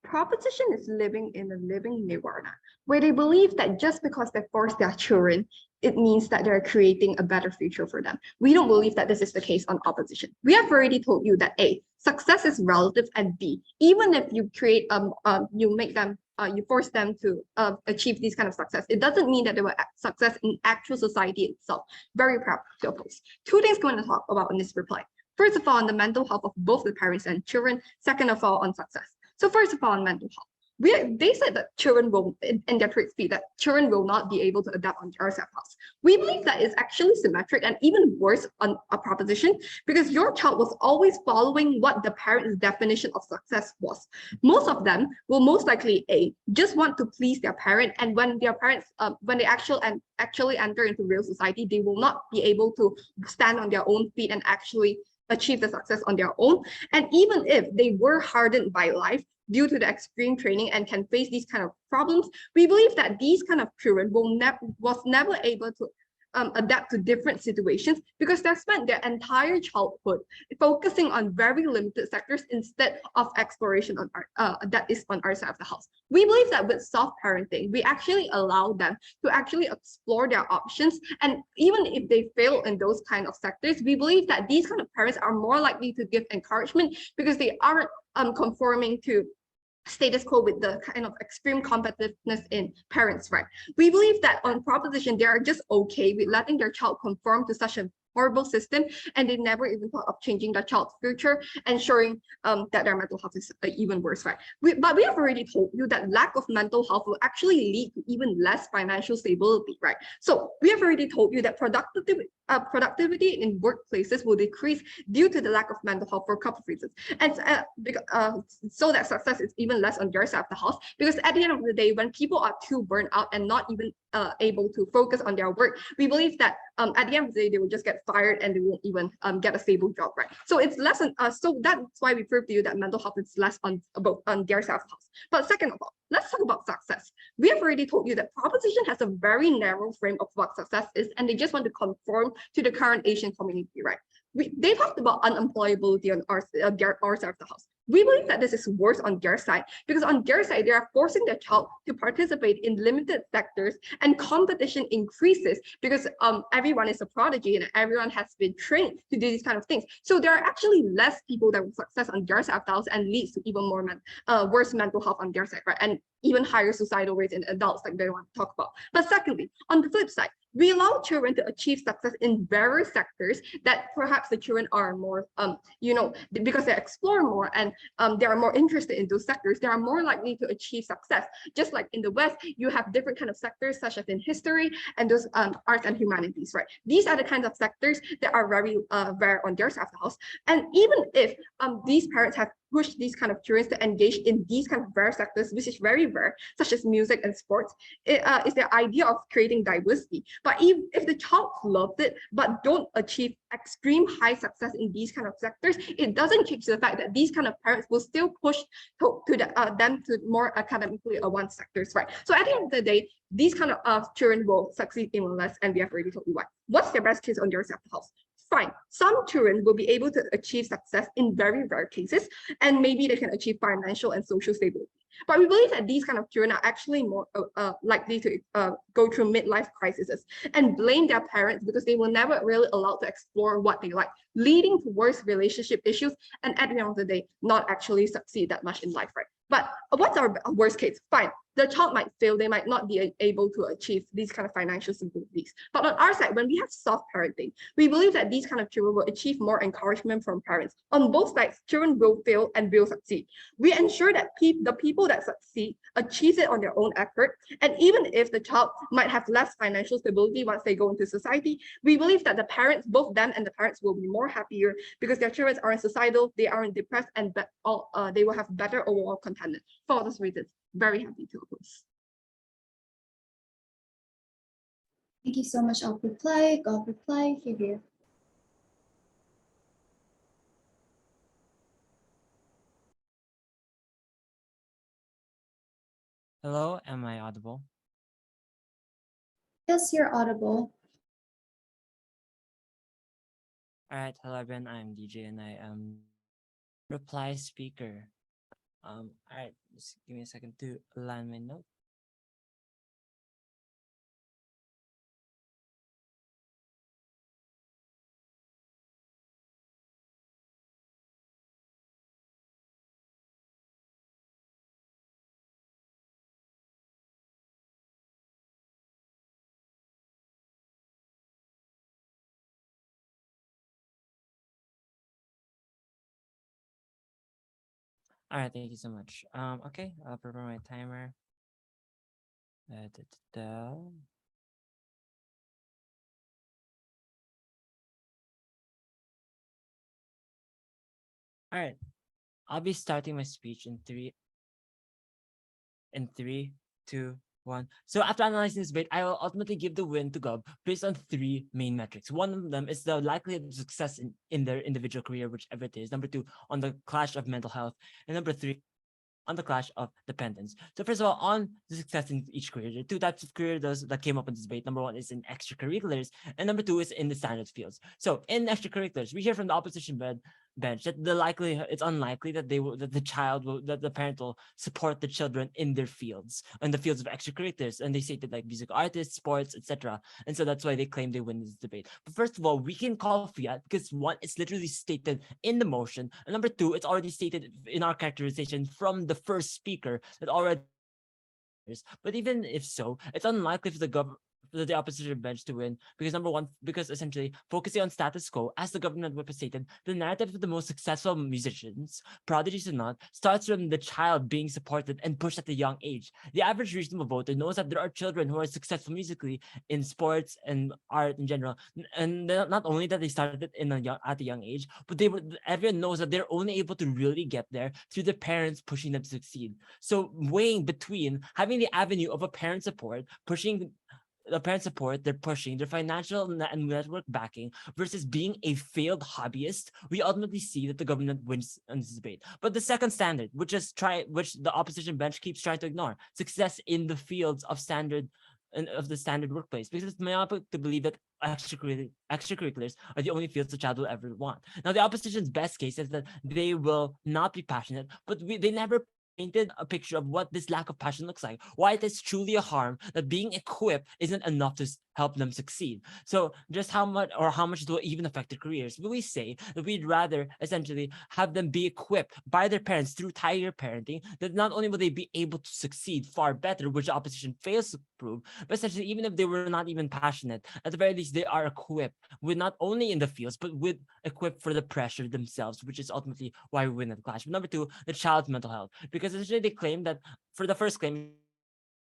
Speaker 5: Proposition is living in a living nirvana, where they believe that just because they force their children, it means that they're creating a better future for them. We don't believe that this is the case on opposition. We have already told you that A, success is relative, and B, even if you create you make them you force them to achieve this kind of success, it doesn't mean that they will success in actual society itself. Very proud to oppose. 2 things going to talk about in this reply. First of all, on the mental health of both the parents and children. Second of all, on success. So first of all, on mental health, they said that children will, in their tweet speed, that children will not be able to adapt on our house. We believe that is actually symmetric and even worse on a proposition, because your child was always following what the parent's definition of success was. Most of them will most likely just want to please their parent, and when their parents, when they actually enter into real society, they will not be able to stand on their own feet and actually achieve the success on their own. And even if they were hardened by life due to the extreme training and can face these kind of problems, we believe that these kind of children was never able to adapt to different situations because they spent their entire childhood focusing on very limited sectors instead of exploration on that is on our side of the house. We believe that with soft parenting, we actually allow them to actually explore their options, and even if they fail in those kind of sectors, we believe that these kind of parents are more likely to give encouragement because they aren't conforming to status quo with the kind of extreme competitiveness in parents, right? We believe that on proposition, they are just okay with letting their child conform to such a horrible system, and they never even thought of changing their child's future, ensuring that their mental health is even worse, right? But we have already told you that lack of mental health will actually lead to even less financial stability, right? So we have already told you that productivity in workplaces will decrease due to the lack of mental health for a couple of reasons. And so that success is even less on their side of the house, because at the end of the day, when people are too burnt out and not even able to focus on their work, we believe that at the end of the day, they will just get fired and they won't even get a stable job, right? So it's less on, so that's why we prove to you that mental health is less on their side of the house. But second of all, let's talk about success. We have already told you that proposition has a very narrow frame of what success is, and they just want to conform to the current Asian community, right? They talked about unemployability on our side of the house. We believe that this is worse on their side, because on their side, they are forcing their child to participate in limited sectors, and competition increases because everyone is a prodigy and everyone has been trained to do these kind of things. So there are actually less people that will success on their side of the house, and leads to even more worse mental health on their side, right? And even higher suicidal rates in adults, like they want to talk about. But secondly, on the flip side, we allow children to achieve success in various sectors that perhaps the children are more, because they explore more and they are more interested in those sectors, they are more likely to achieve success. Just like in the West, you have different kind of sectors, such as in history and those arts and humanities, right? These are the kinds of sectors that are very rare on their side of the house. And even if these parents have push these kind of children to engage in these kind of rare sectors, which is very rare, such as music and sports, is the idea of creating diversity. But if the child loved it, but don't achieve extreme high success in these kind of sectors, it doesn't change the fact that these kind of parents will still push them to more academically advanced sectors, right? So at the end of the day, these kind of children will succeed even less, and we have already told you why. What's their best case on their side of the house? Fine, some children will be able to achieve success in very rare cases, and maybe they can achieve financial and social stability. But we believe that these kind of children are actually more likely to go through midlife crises and blame their parents because they were never really allowed to explore what they like, leading to worse relationship issues, and at the end of the day, not actually succeed that much in life, right? But what's our worst case? Fine, the child might fail, they might not be able to achieve these kind of financial stabilities. But on our side, when we have soft parenting, we believe that these kind of children will achieve more encouragement from parents. On both sides, children will fail and will succeed. We ensure that the people that succeed achieve it on their own effort. And even if the child might have less financial stability once they go into society, we believe that the parents, both them and the parents, will be more happier because their children aren't suicidal, they aren't depressed, and they will have better overall contentment. For all those reasons, very happy to oppose.
Speaker 1: Thank you so much. I'll reply. God reply. Here.
Speaker 2: Hello, am I audible?
Speaker 1: Yes, you're audible.
Speaker 2: All right, hello everyone, I'm DJ and I am reply speaker. All right, just give me a second to align my note. All right, thank you so much. Okay, I'll prepare my timer. All right, I'll be starting my speech in three, 2, 1. So after analyzing this debate, I will ultimately give the win to Gov based on 3 main metrics. One of them is the likelihood of success in their individual career, whichever it is. Number 2, on the clash of mental health. And number 3, on the clash of dependence. So first of all, on the success in each career, there are 2 types of career that came up in this debate. Number 1 is in extracurriculars, and number 2 is in the standard fields. So in extracurriculars, we hear from the opposition bench that it's unlikely that the parent will support the children in their fields, in the fields of extracurriculars, and they stated like music artists, sports, etc. And so that's why they claim they win this debate. But first of all, we can call fiat because 1, it's literally stated in the motion, and number 2, it's already stated in our characterization from the first speaker that already. But even if so, it's unlikely the opposition bench to win because number one, because essentially focusing on status quo, as the government whip has stated, the narrative of the most successful musicians, prodigies or not, starts from the child being supported and pushed at a young age. The average reasonable voter knows that there are children who are successful musically in sports and art in general, and not only that they started at a young age, but everyone knows that they're only able to really get there through the parents pushing them to succeed. So weighing between having the avenue of a parent support, pushing the parent support, they're pushing their financial and network backing versus being a failed hobbyist, we ultimately see that the government wins in this debate. But the second standard, which the opposition bench keeps trying to ignore, success in the fields of the standard workplace, because it's myopic to believe that extracurriculars are the only fields the child will ever want. Now, the opposition's best case is that they will not be passionate, but they never painted a picture of what this lack of passion looks like, why it is truly a harm that being equipped isn't enough to help them succeed. So just how much it will even affect their careers. But we say that we'd rather essentially have them be equipped by their parents through tiger parenting, that not only will they be able to succeed far better, which the opposition fails to prove, but essentially even if they were not even passionate, at the very least they are equipped with not only in the fields, but with equipped for the pressure themselves, which is ultimately why we win at the clash. But number two, the child's mental health, because essentially they claim that for the first claim,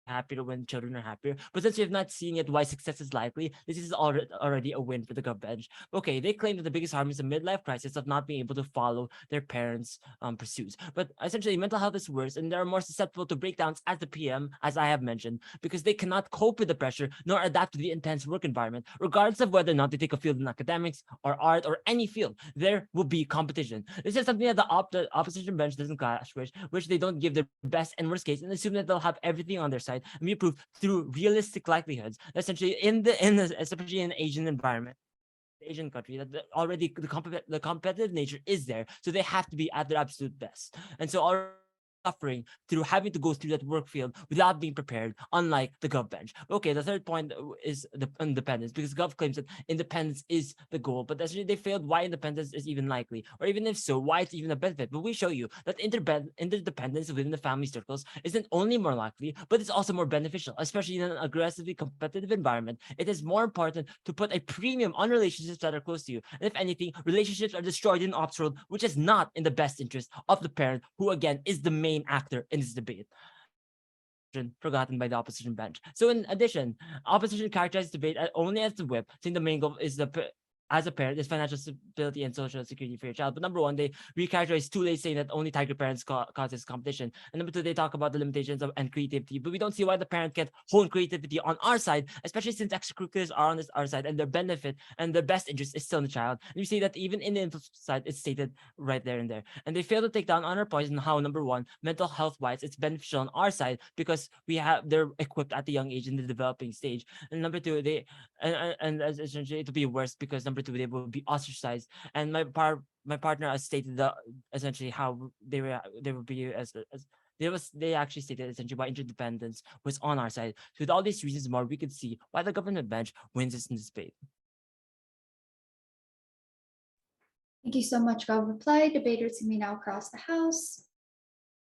Speaker 2: happier when children are happier. But since you've not seen yet why success is likely, this is already a win for the gov bench. Okay, they claim that the biggest harm is the midlife crisis of not being able to follow their parents' pursuits. But essentially, mental health is worse, and they're more susceptible to breakdowns as the PM, as I have mentioned, because they cannot cope with the pressure nor adapt to the intense work environment, regardless of whether or not they take a field in academics or art or any field. There will be competition. This is something that the opposition bench doesn't clash with, which they don't give their best and worst case and assume that they'll have everything on their side and be proved through realistic likelihoods. Essentially, especially in Asian environment, Asian country, that already the competitive nature is there, so they have to be at their absolute best, and so already suffering through having to go through that work field without being prepared, unlike the gov bench. Okay, the third point is the independence, because gov claims that independence is the goal, but actually they failed why independence is even likely, or even if so, why it's even a benefit. But we show you that interdependence within the family circles isn't only more likely, but it's also more beneficial, especially in an aggressively competitive environment. It is more important to put a premium on relationships that are close to you. And if anything, relationships are destroyed in ops world, which is not in the best interest of the parent, who again is the main actor in this debate, forgotten by the opposition bench. So in addition, opposition characterizes debate only as the whip, saying the main goal is as a parent is financial stability and social security for your child. But number one, they recharacterize too late, saying that only tiger parents causes competition. And number two, they talk about the limitations of and creativity, but we don't see why the parent can't hone creativity on our side, especially since extracurriculars are on our side and their benefit and their best interest is still in the child. And we see that even in the influence side, it's stated right there and there. And they fail to take down on our points on how, number one, mental health wise, it's beneficial on our side because they're equipped at the young age in the developing stage. And number two, and essentially it'll be worse because number two, they will be ostracized. And my partner has stated essentially how they will be as they actually stated essentially why interdependence was on our side. So with all these reasons more, we could see why the government bench wins this debate.
Speaker 1: Thank you so much, Gov. Reply. Debaters, you may now cross the House.